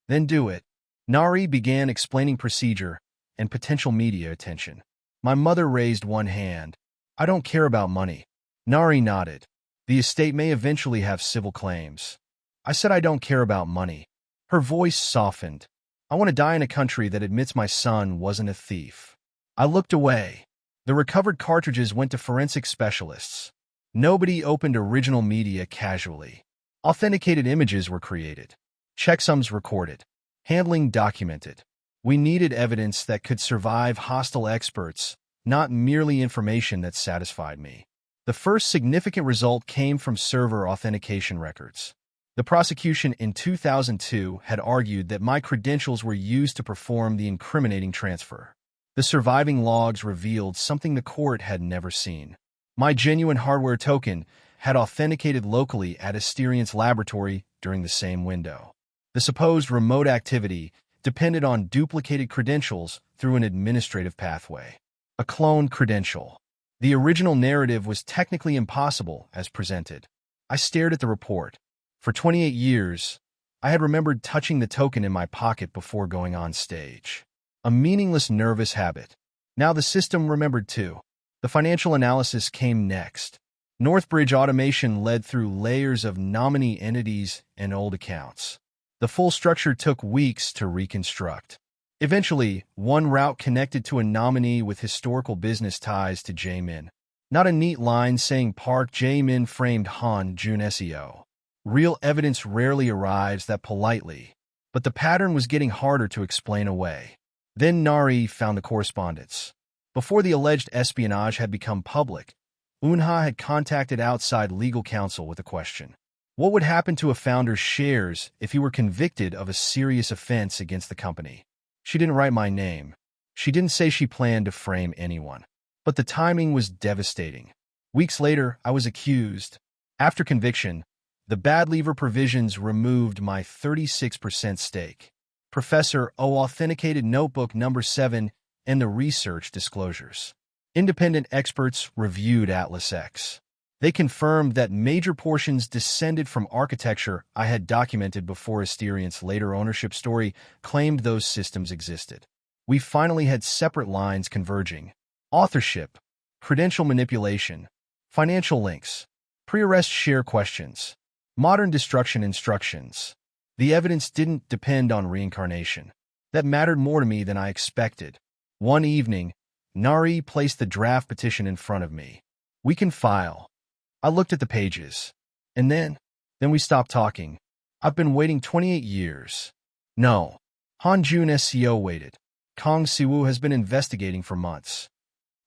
S1: Then do it. Nari began explaining procedure and potential media attention. My mother raised one hand. I don't care about money. Nari nodded. The estate may eventually have civil claims. I said I don't care about money. Her voice softened. I want to die in a country that admits my son wasn't a thief. I looked away. The recovered cartridges went to forensic specialists. Nobody opened original media casually. Authenticated images were created. Checksums recorded. Handling documented. We needed evidence that could survive hostile experts, not merely information that satisfied me. The first significant result came from server authentication records. The prosecution in 2002 had argued that my credentials were used to perform the incriminating transfer. The surviving logs revealed something the court had never seen. My genuine hardware token had authenticated locally at Asterion's laboratory during the same window. The supposed remote activity depended on duplicated credentials through an administrative pathway. A cloned credential. The original narrative was technically impossible as presented. I stared at the report. For 28 years, I had remembered touching the token in my pocket before going on stage. A meaningless nervous habit. Now the system remembered too. The financial analysis came next. Northbridge automation led through layers of nominee entities and old accounts. The full structure took weeks to reconstruct. Eventually, one route connected to a nominee with historical business ties to Jaemin. Not a neat line saying Park Jaemin framed Han Joon-seo. Real evidence rarely arrives that politely, but the pattern was getting harder to explain away. Then Nari found the correspondence. Before the alleged espionage had become public, Unha had contacted outside legal counsel with a question. What would happen to a founder's shares if he were convicted of a serious offense against the company? She didn't write my name. She didn't say she planned to frame anyone. But the timing was devastating. Weeks later, I was accused. After conviction, the bad lever provisions removed my 36% stake. Professor O authenticated notebook number 7 and the research disclosures. Independent experts reviewed Atlas X. They confirmed that major portions descended from architecture I had documented before Asterion's later ownership story claimed those systems existed. We finally had separate lines converging. Authorship, credential manipulation, financial links, pre-arrest share questions, modern destruction instructions. The evidence didn't depend on reincarnation. That mattered more to me than I expected. One evening, Nari placed the draft petition in front of me. We can file. I looked at the pages. And then we stopped talking. I've been waiting 28 years. No. Han Joon-seo waited. Kang Si-woo has been investigating for months.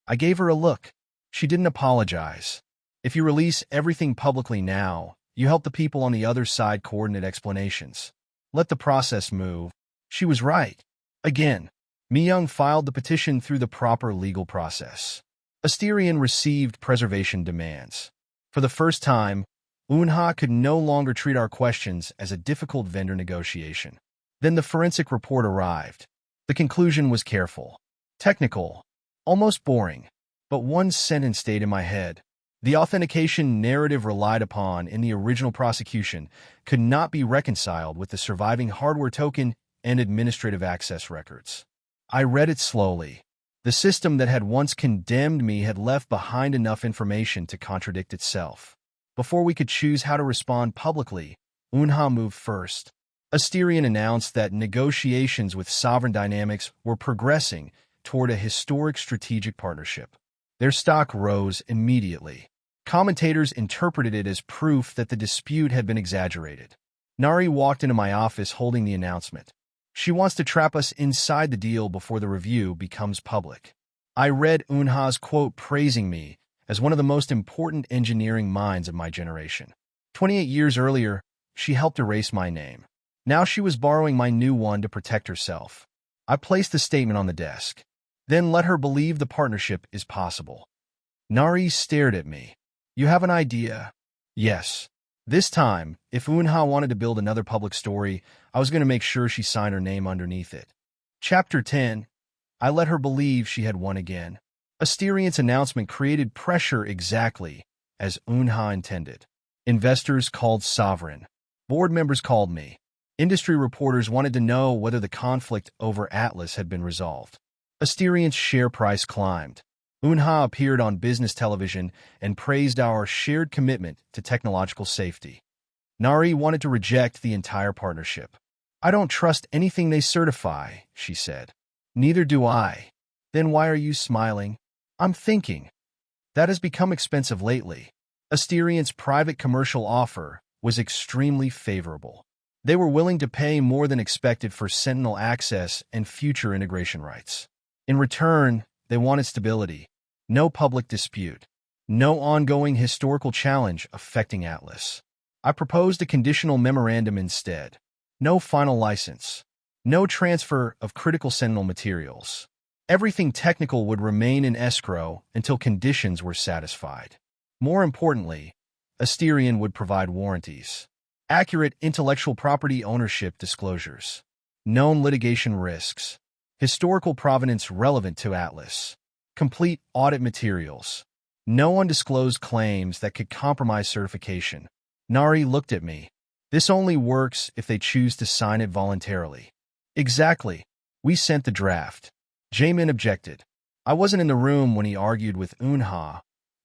S1: I gave her a look. She didn't apologize. If you release everything publicly now, you help the people on the other side coordinate explanations. Let the process move. She was right. Again, Mi-young filed the petition through the proper legal process. Asterion received preservation demands. For the first time, Unha could no longer treat our questions as a difficult vendor negotiation. Then the forensic report arrived. The conclusion was careful, technical, almost boring, but one sentence stayed in my head. The authentication narrative relied upon in the original prosecution could not be reconciled with the surviving hardware token and administrative access records. I read it slowly. The system that had once condemned me had left behind enough information to contradict itself. Before we could choose how to respond publicly, Unha moved first. Asterion announced that negotiations with Sovereign Dynamics were progressing toward a historic strategic partnership. Their stock rose immediately. Commentators interpreted it as proof that the dispute had been exaggerated. Nari walked into my office holding the announcement. She wants to trap us inside the deal before the review becomes public. I read Unha's quote praising me as one of the most important engineering minds of my generation. 28 years earlier, she helped erase my name. Now she was borrowing my new one to protect herself. I placed the statement on the desk. Then let her believe the partnership is possible. Nari stared at me. You have an idea? Yes. This time, if Unha wanted to build another public story, I was going to make sure she signed her name underneath it. Chapter 10. I let her believe she had won again. Asterion's announcement created pressure exactly as Unha intended. Investors called Sovereign. Board members called me. Industry reporters wanted to know whether the conflict over Atlas had been resolved. Asterion's share price climbed. Unha appeared on business television and praised our shared commitment to technological safety. Nari wanted to reject the entire partnership. I don't trust anything they certify, she said. Neither do I. Then why are you smiling? I'm thinking. That has become expensive lately. Asterion's private commercial offer was extremely favorable. They were willing to pay more than expected for Sentinel access and future integration rights. In return, they wanted stability, no public dispute, no ongoing historical challenge affecting Atlas. I proposed a conditional memorandum instead. No final license. No transfer of critical Sentinel materials. Everything technical would remain in escrow until conditions were satisfied. More importantly, Asterion would provide warranties. Accurate intellectual property ownership disclosures. Known litigation risks. Historical provenance relevant to Atlas. Complete audit materials. No undisclosed claims that could compromise certification. Nari looked at me. This only works if they choose to sign it voluntarily. Exactly. We sent the draft. Jamin objected. I wasn't in the room when he argued with Unha,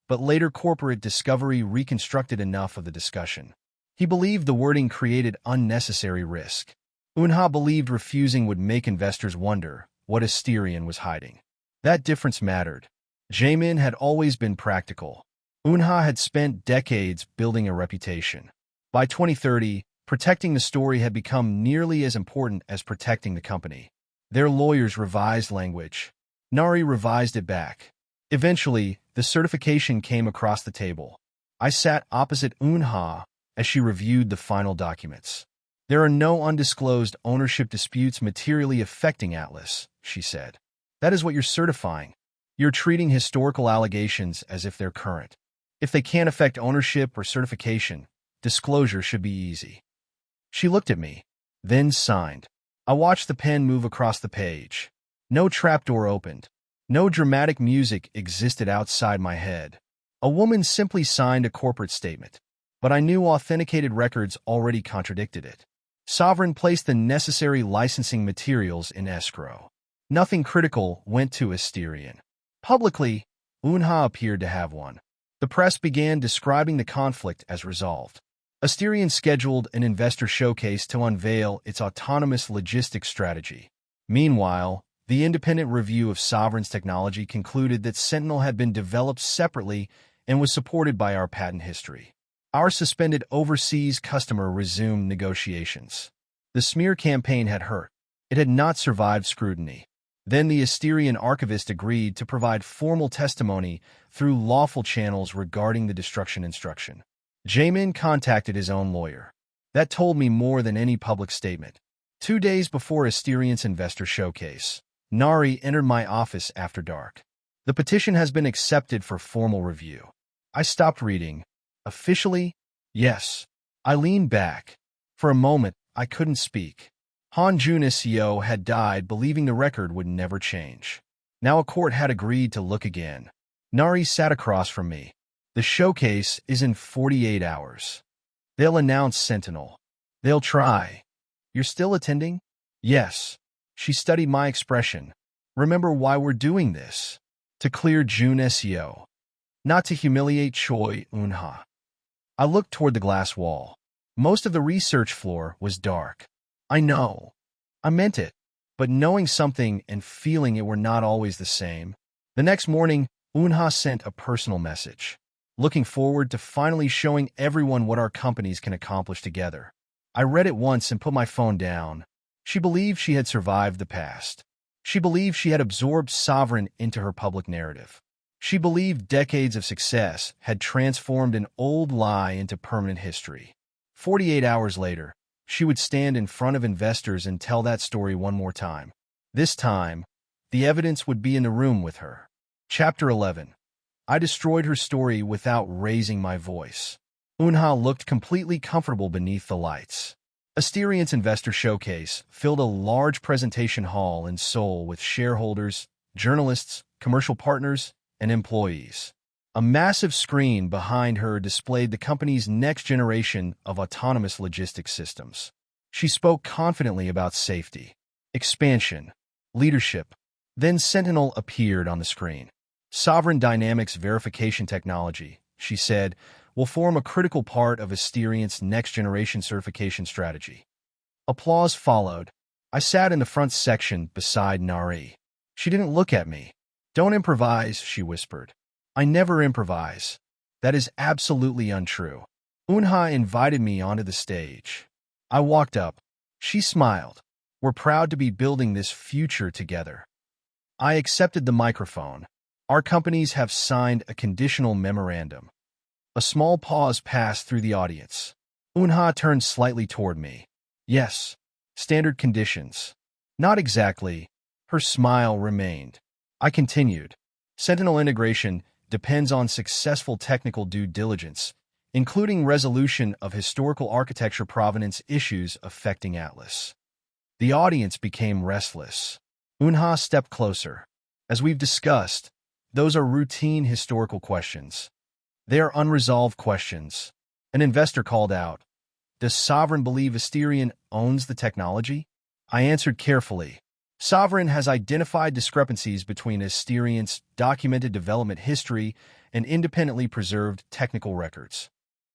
S1: but later corporate discovery reconstructed enough of the discussion. He believed the wording created unnecessary risk. Unha believed refusing would make investors wonder what Asterion was hiding. That difference mattered. Jamin had always been practical. Unha had spent decades building a reputation. By 2030, protecting the story had become nearly as important as protecting the company. Their lawyers revised language. Nari revised it back. Eventually, the certification came across the table. I sat opposite Unha as she reviewed the final documents. There are no undisclosed ownership disputes materially affecting Atlas, she said. That is what you're certifying. You're treating historical allegations as if they're current. If they can't affect ownership or certification, disclosure should be easy. She looked at me, then signed. I watched the pen move across the page. No trapdoor opened. No dramatic music existed outside my head. A woman simply signed a corporate statement. But I knew authenticated records already contradicted it. Sovereign placed the necessary licensing materials in escrow. Nothing critical went to Asterion. Publicly, Unha appeared to have one. The press began describing the conflict as resolved. Asterion scheduled an investor showcase to unveil its autonomous logistics strategy. Meanwhile, the independent review of Sovereign's technology concluded that Sentinel had been developed separately and was supported by our patent history. Our suspended overseas customer resumed negotiations. The smear campaign had hurt. It had not survived scrutiny. Then the Asterion archivist agreed to provide formal testimony through lawful channels regarding the destruction instruction. Jamin contacted his own lawyer. That told me more than any public statement. 2 days before Asterion's investor showcase, Nari entered my office after dark. The petition has been accepted for formal review. I stopped reading. Officially? Yes. I leaned back. For a moment, I couldn't speak. Han Joon-seo had died believing the record would never change. Now a court had agreed to look again. Nari sat across from me. The showcase is in 48 hours. They'll announce Sentinel. They'll try. You're still attending? Yes. She studied my expression. Remember why we're doing this? To clear Joon-seo. Not to humiliate Choi Unha. I looked toward the glass wall. Most of the research floor was dark. I know. I meant it. But knowing something and feeling it were not always the same. The next morning, Unha sent a personal message. Looking forward to finally showing everyone what our companies can accomplish together. I read it once and put my phone down. She believed she had survived the past. She believed she had absorbed Sovereign into her public narrative. She believed decades of success had transformed an old lie into permanent history. 48 hours later, she would stand in front of investors and tell that story one more time. This time, the evidence would be in the room with her. Chapter 11. I destroyed her story without raising my voice. Unha looked completely comfortable beneath the lights. Asterion's investor showcase filled a large presentation hall in Seoul with shareholders, journalists, commercial partners, and employees. A massive screen behind her displayed the company's next generation of autonomous logistics systems. She spoke confidently about safety, expansion, leadership. Then Sentinel appeared on the screen. Sovereign Dynamics verification technology, she said, will form a critical part of Asterion's next-generation certification strategy. Applause followed. I sat in the front section beside Nari. She didn't look at me. Don't improvise, she whispered. I never improvise. That is absolutely untrue. Unha invited me onto the stage. I walked up. She smiled. We're proud to be building this future together. I accepted the microphone. Our companies have signed a conditional memorandum. A small pause passed through the audience. Unha turned slightly toward me. Yes. Standard conditions. Not exactly. Her smile remained. I continued. Sentinel integration depends on successful technical due diligence, including resolution of historical architecture provenance issues affecting Atlas. The audience became restless. Unha stepped closer. As we've discussed, those are routine historical questions. They are unresolved questions. An investor called out, "Does Sovereign believe Asterion owns the technology?" I answered carefully. Sovereign has identified discrepancies between Asterion's documented development history and independently preserved technical records.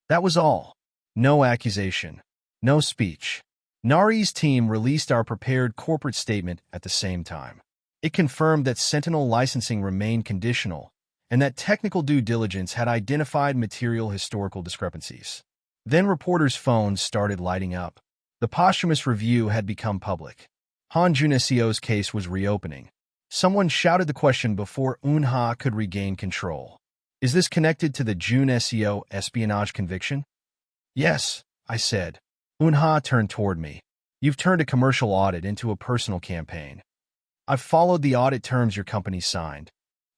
S1: That was all. No accusation. No speech. Nari's team released our prepared corporate statement at the same time. It confirmed that Sentinel licensing remained conditional and that technical due diligence had identified material historical discrepancies. Then reporters' phones started lighting up. The posthumous review had become public. Han Joon-seo's case was reopening. Someone shouted the question before Unha could regain control. "Is this connected to the Joon-seo espionage conviction?" "Yes," I said. Unha turned toward me. "You've turned a commercial audit into a personal campaign. I've followed the audit terms your company signed.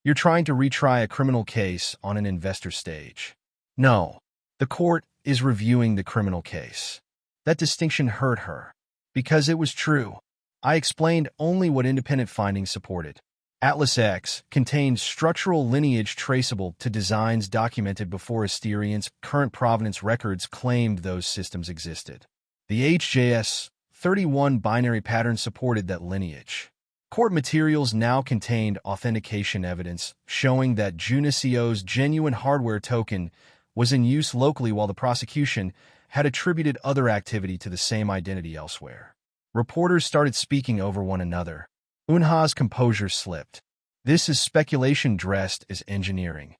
S1: You're trying to retry a criminal case on an investor stage." "No. The court is reviewing the criminal case." That distinction hurt her. Because it was true. I explained only what independent findings supported. Atlas X contained structural lineage traceable to designs documented before Asterion's current provenance records claimed those systems existed. The HJS-31 binary pattern supported that lineage. Court materials now contained authentication evidence showing that Joon-seo's genuine hardware token was in use locally while the prosecution had attributed other activity to the same identity elsewhere. Reporters started speaking over one another. Unha's composure slipped. "This is speculation dressed as engineering."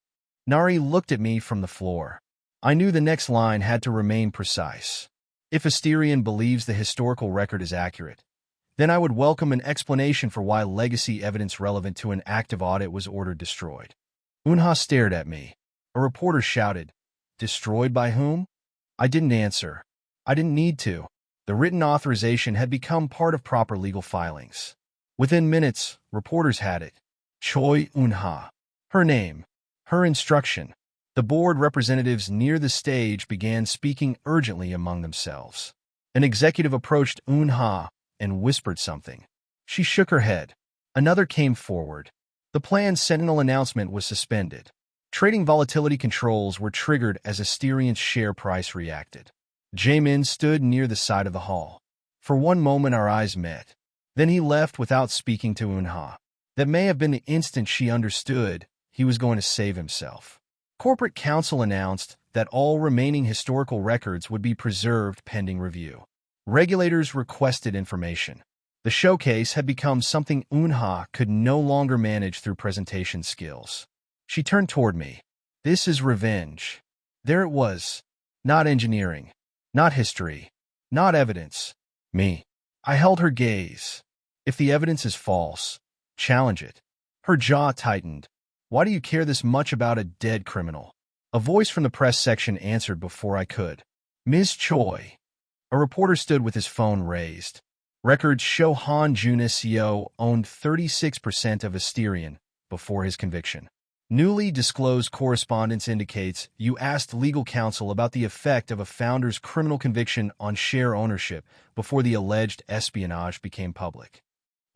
S1: Nari looked at me from the floor. I knew the next line had to remain precise. If Asterion believes the historical record is accurate, then I would welcome an explanation for why legacy evidence relevant to an active audit was ordered destroyed. Unha stared at me. A reporter shouted, "Destroyed by whom?" I didn't answer. I didn't need to. The written authorization had become part of proper legal filings. Within minutes, reporters had it. Choi Unha. Her name. Her instruction. The board representatives near the stage began speaking urgently among themselves. An executive approached Unha and whispered something. She shook her head. Another came forward. The planned Sentinel announcement was suspended. Trading volatility controls were triggered as Asterion's share price reacted. Jamin stood near the side of the hall. For one moment our eyes met. Then he left without speaking to Unha. That may have been the instant she understood he was going to save himself. Corporate Counsel announced that all remaining historical records would be preserved pending review. Regulators requested information. The showcase had become something Unha could no longer manage through presentation skills. She turned toward me. "This is revenge." There it was. Not engineering. Not history. Not evidence. Me. I held her gaze. "If the evidence is false, challenge it." Her jaw tightened. "Why do you care this much about a dead criminal?" A voice from the press section answered before I could. "Ms. Choi." A reporter stood with his phone raised. "Records show Han Joon-seo owned 36% of Asterion before his conviction. Newly disclosed correspondence indicates you asked legal counsel about the effect of a founder's criminal conviction on share ownership before the alleged espionage became public."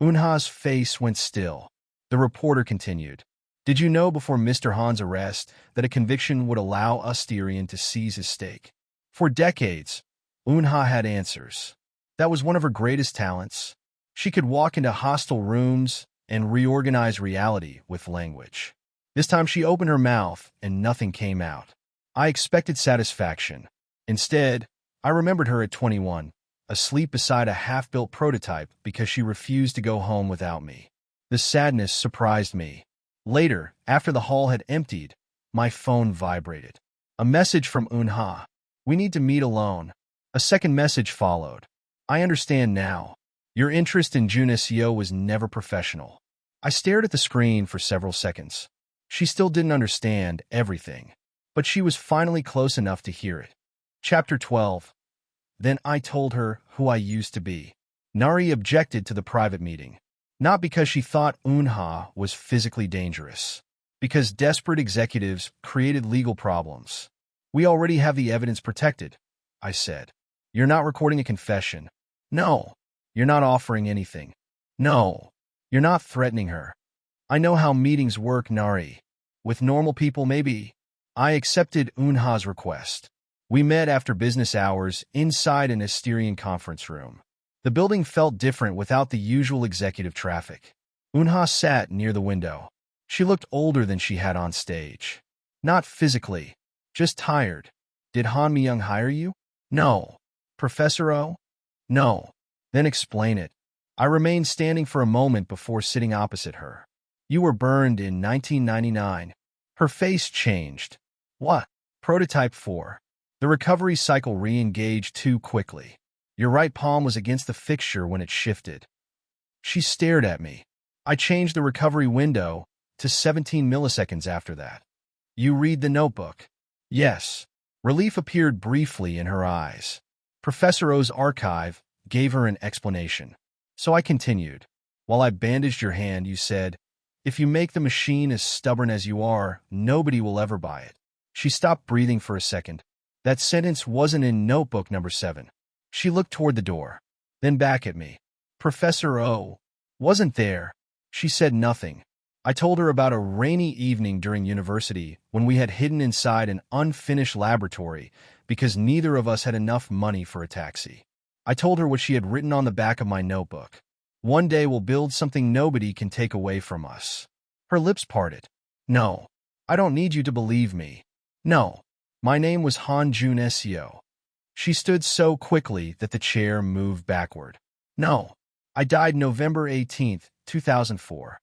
S1: Unha's face went still. The reporter continued. "Did you know before Mr. Han's arrest that a conviction would allow Asterion to seize his stake?" For decades, Unha had answers. That was one of her greatest talents. She could walk into hostile rooms and reorganize reality with language. This time she opened her mouth and nothing came out. I expected satisfaction. Instead, I remembered her at 21, asleep beside a half-built prototype because she refused to go home without me. The sadness surprised me. Later, after the hall had emptied, my phone vibrated. A message from Unha. "We need to meet alone." A second message followed. "I understand now. Your interest in Joon-seo was never professional." I stared at the screen for several seconds. She still didn't understand everything, but she was finally close enough to hear it. Chapter 12. Then I told her who I used to be. Nari objected to the private meeting. Not because she thought Unha was physically dangerous. Because desperate executives created legal problems. We already have the evidence protected, I said. You're not recording a confession. No. You're not offering anything. No. You're not threatening her. I know how meetings work, Nari. With normal people, maybe. I accepted Eunha's request. We met after business hours inside an Asterion conference room. The building felt different without the usual executive traffic. Eunha sat near the window. She looked older than she had on stage. Not physically, just tired. Did Han Mi-young hire you? No. Professor O? No. Then explain it. I remained standing for a moment before sitting opposite her. You were burned in 1999. Her face changed. What? Prototype 4. The recovery cycle re-engaged too quickly. Your right palm was against the fixture when it shifted. She stared at me. I changed the recovery window to 17 milliseconds after that. You read the notebook? Yes. Relief appeared briefly in her eyes. Professor O's archive gave her an explanation. So I continued. While I bandaged your hand, you said, if you make the machine as stubborn as you are, nobody will ever buy it. She stopped breathing for a second. That sentence wasn't in notebook number 7. She looked toward the door, then back at me. Professor O wasn't there. She said nothing. I told her about a rainy evening during university when we had hidden inside an unfinished laboratory because neither of us had enough money for a taxi. I told her what she had written on the back of my notebook. One day we'll build something nobody can take away from us. Her lips parted. No, I don't need you to believe me. No, my name was Han Joon-seo. She stood so quickly that the chair moved backward. No, I died November 18th, 2004.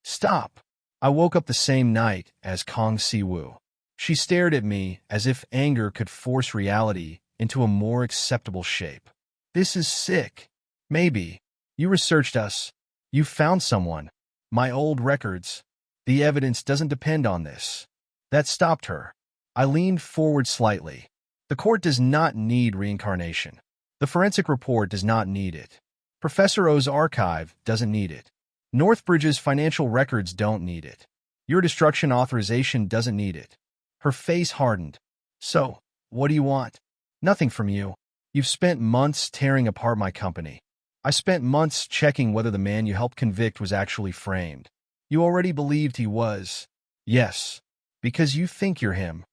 S1: Stop. I woke up the same night as Kang Si-woo. She stared at me as if anger could force reality into a more acceptable shape. This is sick. Maybe. You researched us. You found someone. My old records. The evidence doesn't depend on this. That stopped her. I leaned forward slightly. The court does not need reincarnation. The forensic report does not need it. Professor O's archive doesn't need it. Northbridge's financial records don't need it. Your destruction authorization doesn't need it. Her face hardened. So, what do you want? Nothing from you. You've spent months tearing apart my company. I spent months checking whether the man you helped convict was actually framed. You already believed he was. Yes, because you think you're him.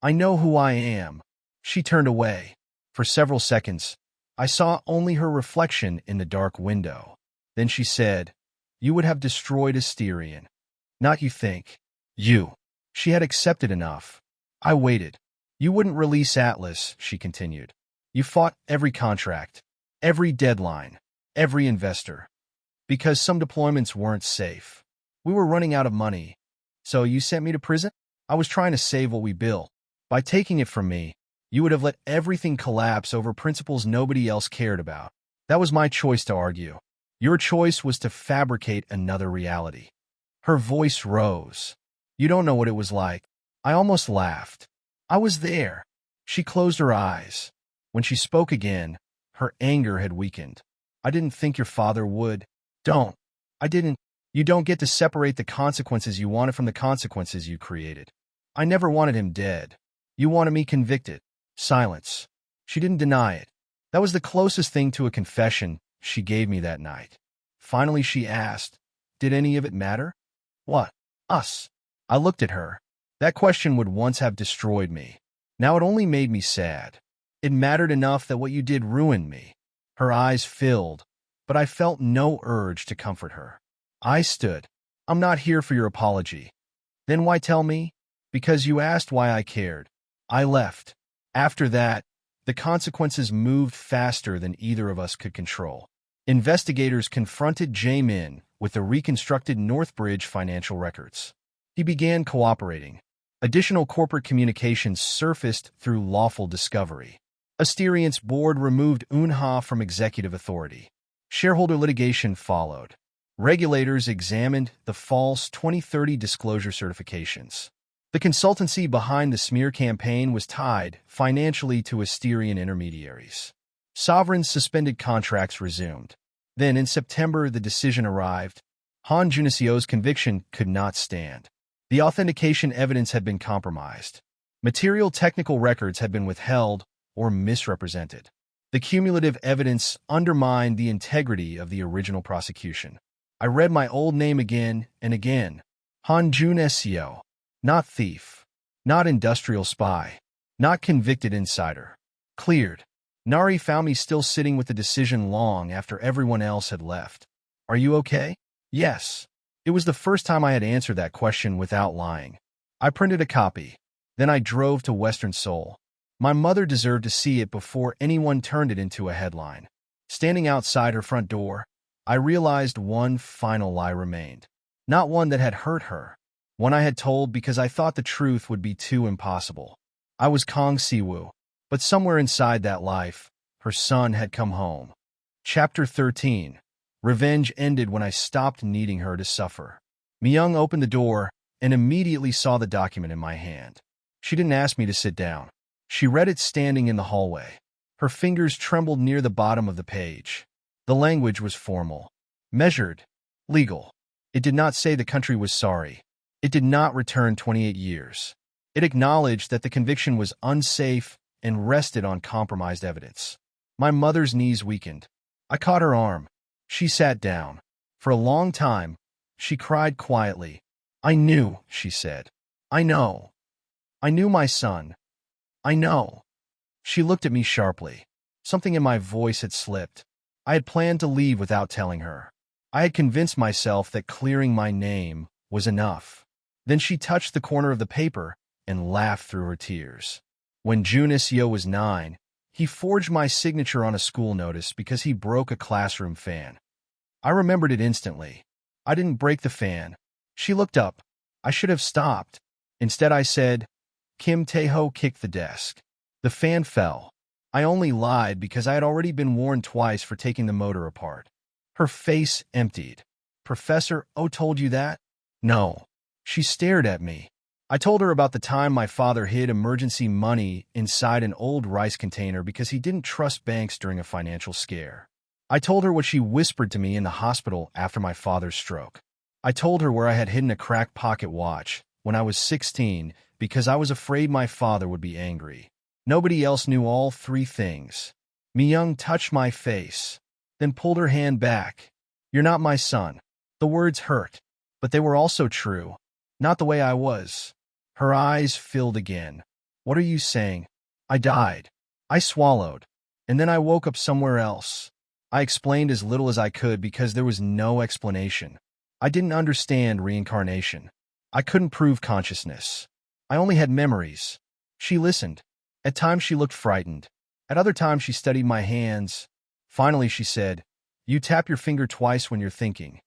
S1: I know who I am. She turned away. For several seconds, I saw only her reflection in the dark window. Then she said, you would have destroyed Asterion. Not you think. You. She had accepted enough. I waited. You wouldn't release Atlas, she continued. You fought every contract, every deadline, every investor. Because some deployments weren't safe. We were running out of money. So you sent me to prison? I was trying to save what we built. By taking it from me, you would have let everything collapse over principles nobody else cared about. That was my choice to argue. Your choice was to fabricate another reality. Her voice rose. You don't know what it was like. I almost laughed. I was there. She closed her eyes. When she spoke again, her anger had weakened. I didn't think your father would. Don't. I didn't. You don't get to separate the consequences you wanted from the consequences you created. I never wanted him dead. You wanted me convicted. Silence. She didn't deny it. That was the closest thing to a confession she gave me that night. Finally, she asked, did any of it matter? What? Us. I looked at her. That question would once have destroyed me. Now it only made me sad. It mattered enough that what you did ruined me. Her eyes filled, but I felt no urge to comfort her. I stood. I'm not here for your apology. Then why tell me? Because you asked why I cared. I left. After that, the consequences moved faster than either of us could control. Investigators confronted Jae-min with the reconstructed Northbridge financial records. He began cooperating. Additional corporate communications surfaced through lawful discovery. Asterion's board removed Eunha from executive authority. Shareholder litigation followed. Regulators examined the false 2030 disclosure certifications. The consultancy behind the smear campaign was tied financially to Asterion intermediaries. Sovereign's suspended contracts resumed. Then, in September, the decision arrived. Han Joon-seo's conviction could not stand. The authentication evidence had been compromised. Material technical records had been withheld or misrepresented. The cumulative evidence undermined the integrity of the original prosecution. I read my old name again and again. Han Joon-seo. Not thief. Not industrial spy. Not convicted insider. Cleared. Nari found me still sitting with the decision long after everyone else had left. Are you okay? Yes. It was the first time I had answered that question without lying. I printed a copy. Then I drove to Western Seoul. My mother deserved to see it before anyone turned it into a headline. Standing outside her front door, I realized one final lie remained. Not one that had hurt her. One I had told because I thought the truth would be too impossible. I was Kang Si-woo. But somewhere inside that life, her son had come home. Chapter 13. Revenge ended when I stopped needing her to suffer. Myung opened the door and immediately saw the document in my hand. She didn't ask me to sit down. She read it standing in the hallway. Her fingers trembled near the bottom of the page. The language was formal, measured, legal. It did not say the country was sorry. It did not return 28 years. It acknowledged that the conviction was unsafe and rested on compromised evidence. My mother's knees weakened. I caught her arm. She sat down. For a long time, she cried quietly. I knew, she said. I know. I knew my son. I know. She looked at me sharply. Something in my voice had slipped. I had planned to leave without telling her. I had convinced myself that clearing my name was enough. Then she touched the corner of the paper and laughed through her tears. When Joon-seo was 9, he forged my signature on a school notice because he broke a classroom fan. I remembered it instantly. I didn't break the fan. She looked up. I should have stopped. Instead, I said, Kim Tae-ho kicked the desk. The fan fell. I only lied because I had already been warned twice for taking the motor apart. Her face emptied. Professor O told you that? No. She stared at me. I told her about the time my father hid emergency money inside an old rice container because he didn't trust banks during a financial scare. I told her what she whispered to me in the hospital after my father's stroke. I told her where I had hidden a cracked pocket watch when I was 16 because I was afraid my father would be angry. Nobody else knew all 3 things. Myung touched my face, then pulled her hand back. You're not my son. The words hurt, but they were also true. Not the way I was. Her eyes filled again. What are you saying? I died. I swallowed. And then I woke up somewhere else. I explained as little as I could because there was no explanation. I didn't understand reincarnation. I couldn't prove consciousness. I only had memories. She listened. At times she looked frightened. At other times she studied my hands. Finally she said, You tap your finger twice when you're thinking.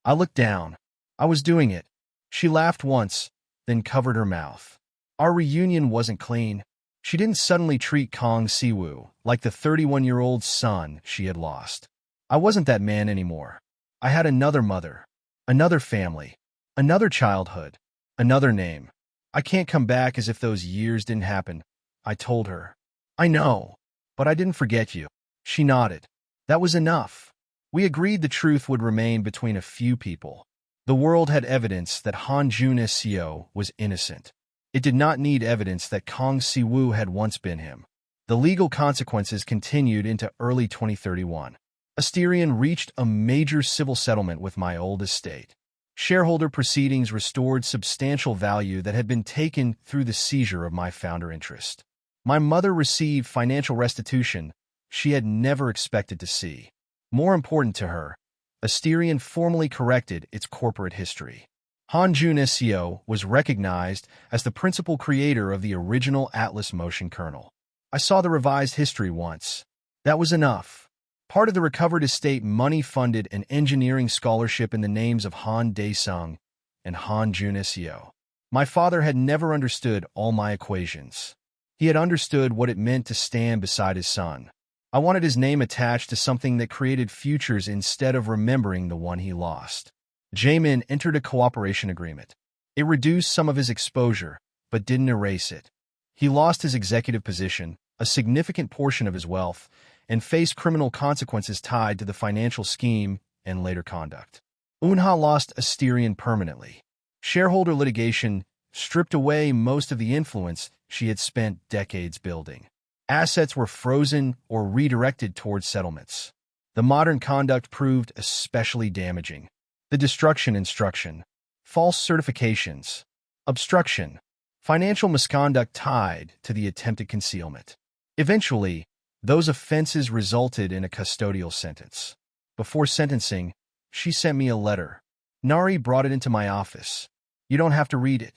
S1: I looked down. I was doing it. She laughed once, then covered her mouth. Our reunion wasn't clean. She didn't suddenly treat Kang Si-woo like the 31-year-old son she had lost. I wasn't that man anymore. I had another mother, another family, another childhood, another name. I can't come back as if those years didn't happen, I told her. I know, but I didn't forget you. She nodded. That was enough. We agreed the truth would remain between a few people. The world had evidence that Han Joon-seo was innocent. It did not need evidence that Kang Si-woo had once been him. The legal consequences continued into early 2031. Asterion reached a major civil settlement with my old estate. Shareholder proceedings restored substantial value that had been taken through the seizure of my founder interest. My mother received financial restitution she had never expected to see. More important to her, Asterion formally corrected its corporate history. Han Joon-seo was recognized as the principal creator of the original Atlas motion kernel. I saw the revised history once. That was enough. Part of the recovered estate money funded an engineering scholarship in the names of Han Dae-sung and Han Joon-seo. My father had never understood all my equations. He had understood what it meant to stand beside his son. I wanted his name attached to something that created futures instead of remembering the one he lost. Jaemin entered a cooperation agreement. It reduced some of his exposure, but didn't erase it. He lost his executive position, a significant portion of his wealth, and faced criminal consequences tied to the financial scheme and later conduct. Unha lost Asterion permanently. Shareholder litigation stripped away most of the influence she had spent decades building. Assets were frozen or redirected towards settlements. The modern conduct proved especially damaging. The destruction instruction, false certifications, obstruction, financial misconduct tied to the attempted concealment. Eventually, those offenses resulted in a custodial sentence. Before sentencing, she sent me a letter. Nari brought it into my office. You don't have to read it.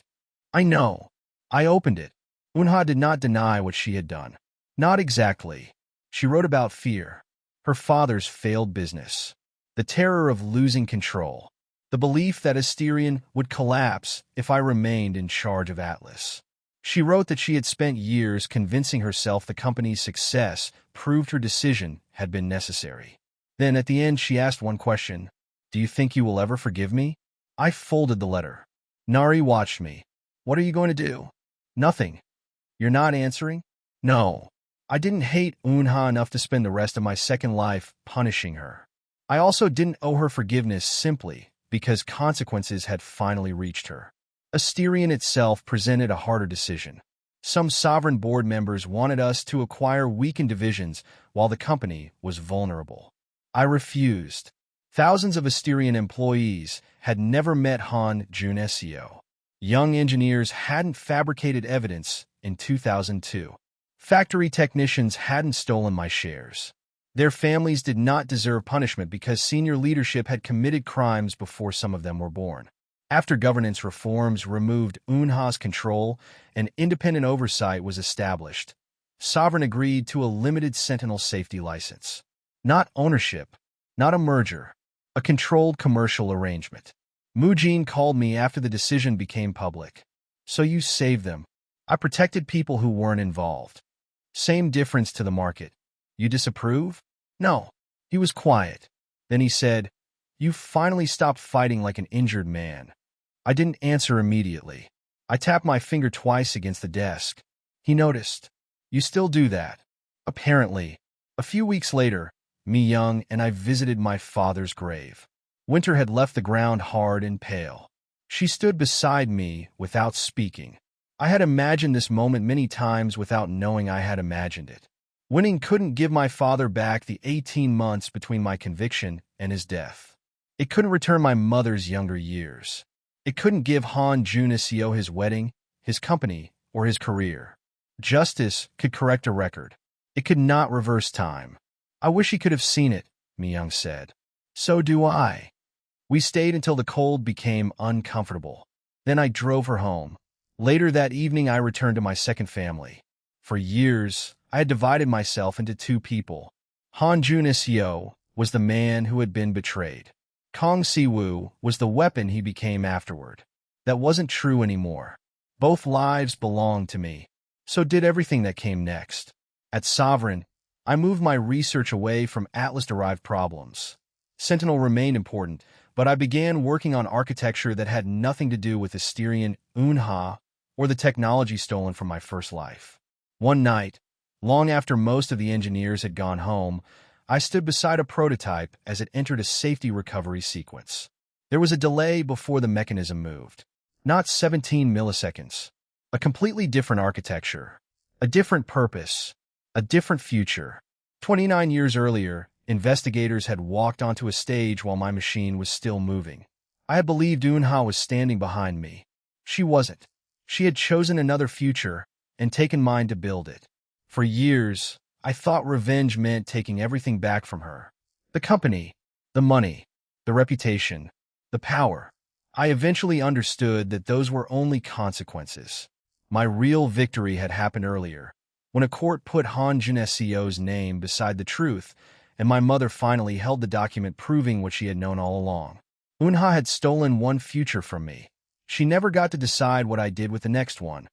S1: I know. I opened it. Unha did not deny what she had done. Not exactly. She wrote about fear, her father's failed business, the terror of losing control, the belief that Asterion would collapse if I remained in charge of Atlas. She wrote that she had spent years convincing herself the company's success proved her decision had been necessary. Then at the end she asked one question, "Do you think you will ever forgive me?" I folded the letter. Nari watched me. "What are you going to do?" "Nothing." "You're not answering?" "No." I didn't hate Unha enough to spend the rest of my second life punishing her. I also didn't owe her forgiveness simply because consequences had finally reached her. Asterion itself presented a harder decision. Some sovereign board members wanted us to acquire weakened divisions while the company was vulnerable. I refused. Thousands of Asterion employees had never met Han Joon-seo. Young engineers hadn't fabricated evidence in 2002. Factory technicians hadn't stolen my shares. Their families did not deserve punishment because senior leadership had committed crimes before some of them were born. After governance reforms removed Unha's control and independent oversight was established, Sovereign agreed to a limited Sentinel safety license. Not ownership, not a merger, a controlled commercial arrangement. Mujin called me after the decision became public. "So you saved them." "I protected people who weren't involved." "Same difference to the market. You disapprove?" "No." He was quiet. Then he said, "You finally stopped fighting like an injured man." I didn't answer immediately. I tapped my finger twice against the desk. He noticed. "You still do that?" "Apparently." A few weeks later, Mi-young and I visited my father's grave. Winter had left the ground hard and pale. She stood beside me without speaking. I had imagined this moment many times without knowing I had imagined it. Winning couldn't give my father back the 18 months between my conviction and his death. It couldn't return my mother's younger years. It couldn't give Han Joon-seo his wedding, his company, or his career. Justice could correct a record. It could not reverse time. "I wish he could have seen it," Mi-young said. "So do I." We stayed until the cold became uncomfortable. Then I drove her home. Later that evening I returned to my second family. For years, I had divided myself into two people. Han Joon-seo was the man who had been betrayed. Kang Si-woo was the weapon he became afterward. That wasn't true anymore. Both lives belonged to me. So did everything that came next. At Sovereign, I moved my research away from Atlas-derived problems. Sentinel remained important, but I began working on architecture that had nothing to do with Asterion, Unha, or the technology stolen from my first life. One night, long after most of the engineers had gone home, I stood beside a prototype as it entered a safety recovery sequence. There was a delay before the mechanism moved. Not 17 milliseconds. A completely different architecture. A different purpose. A different future. 29 years earlier, investigators had walked onto a stage while my machine was still moving. I had believed Unha was standing behind me. She wasn't. She had chosen another future and taken mine to build it. For years, I thought revenge meant taking everything back from her. The company, the money, the reputation, the power. I eventually understood that those were only consequences. My real victory had happened earlier, when a court put Han Joon-seo's name beside the truth, and my mother finally held the document proving what she had known all along. Unha had stolen one future from me. She never got to decide what I did with the next one.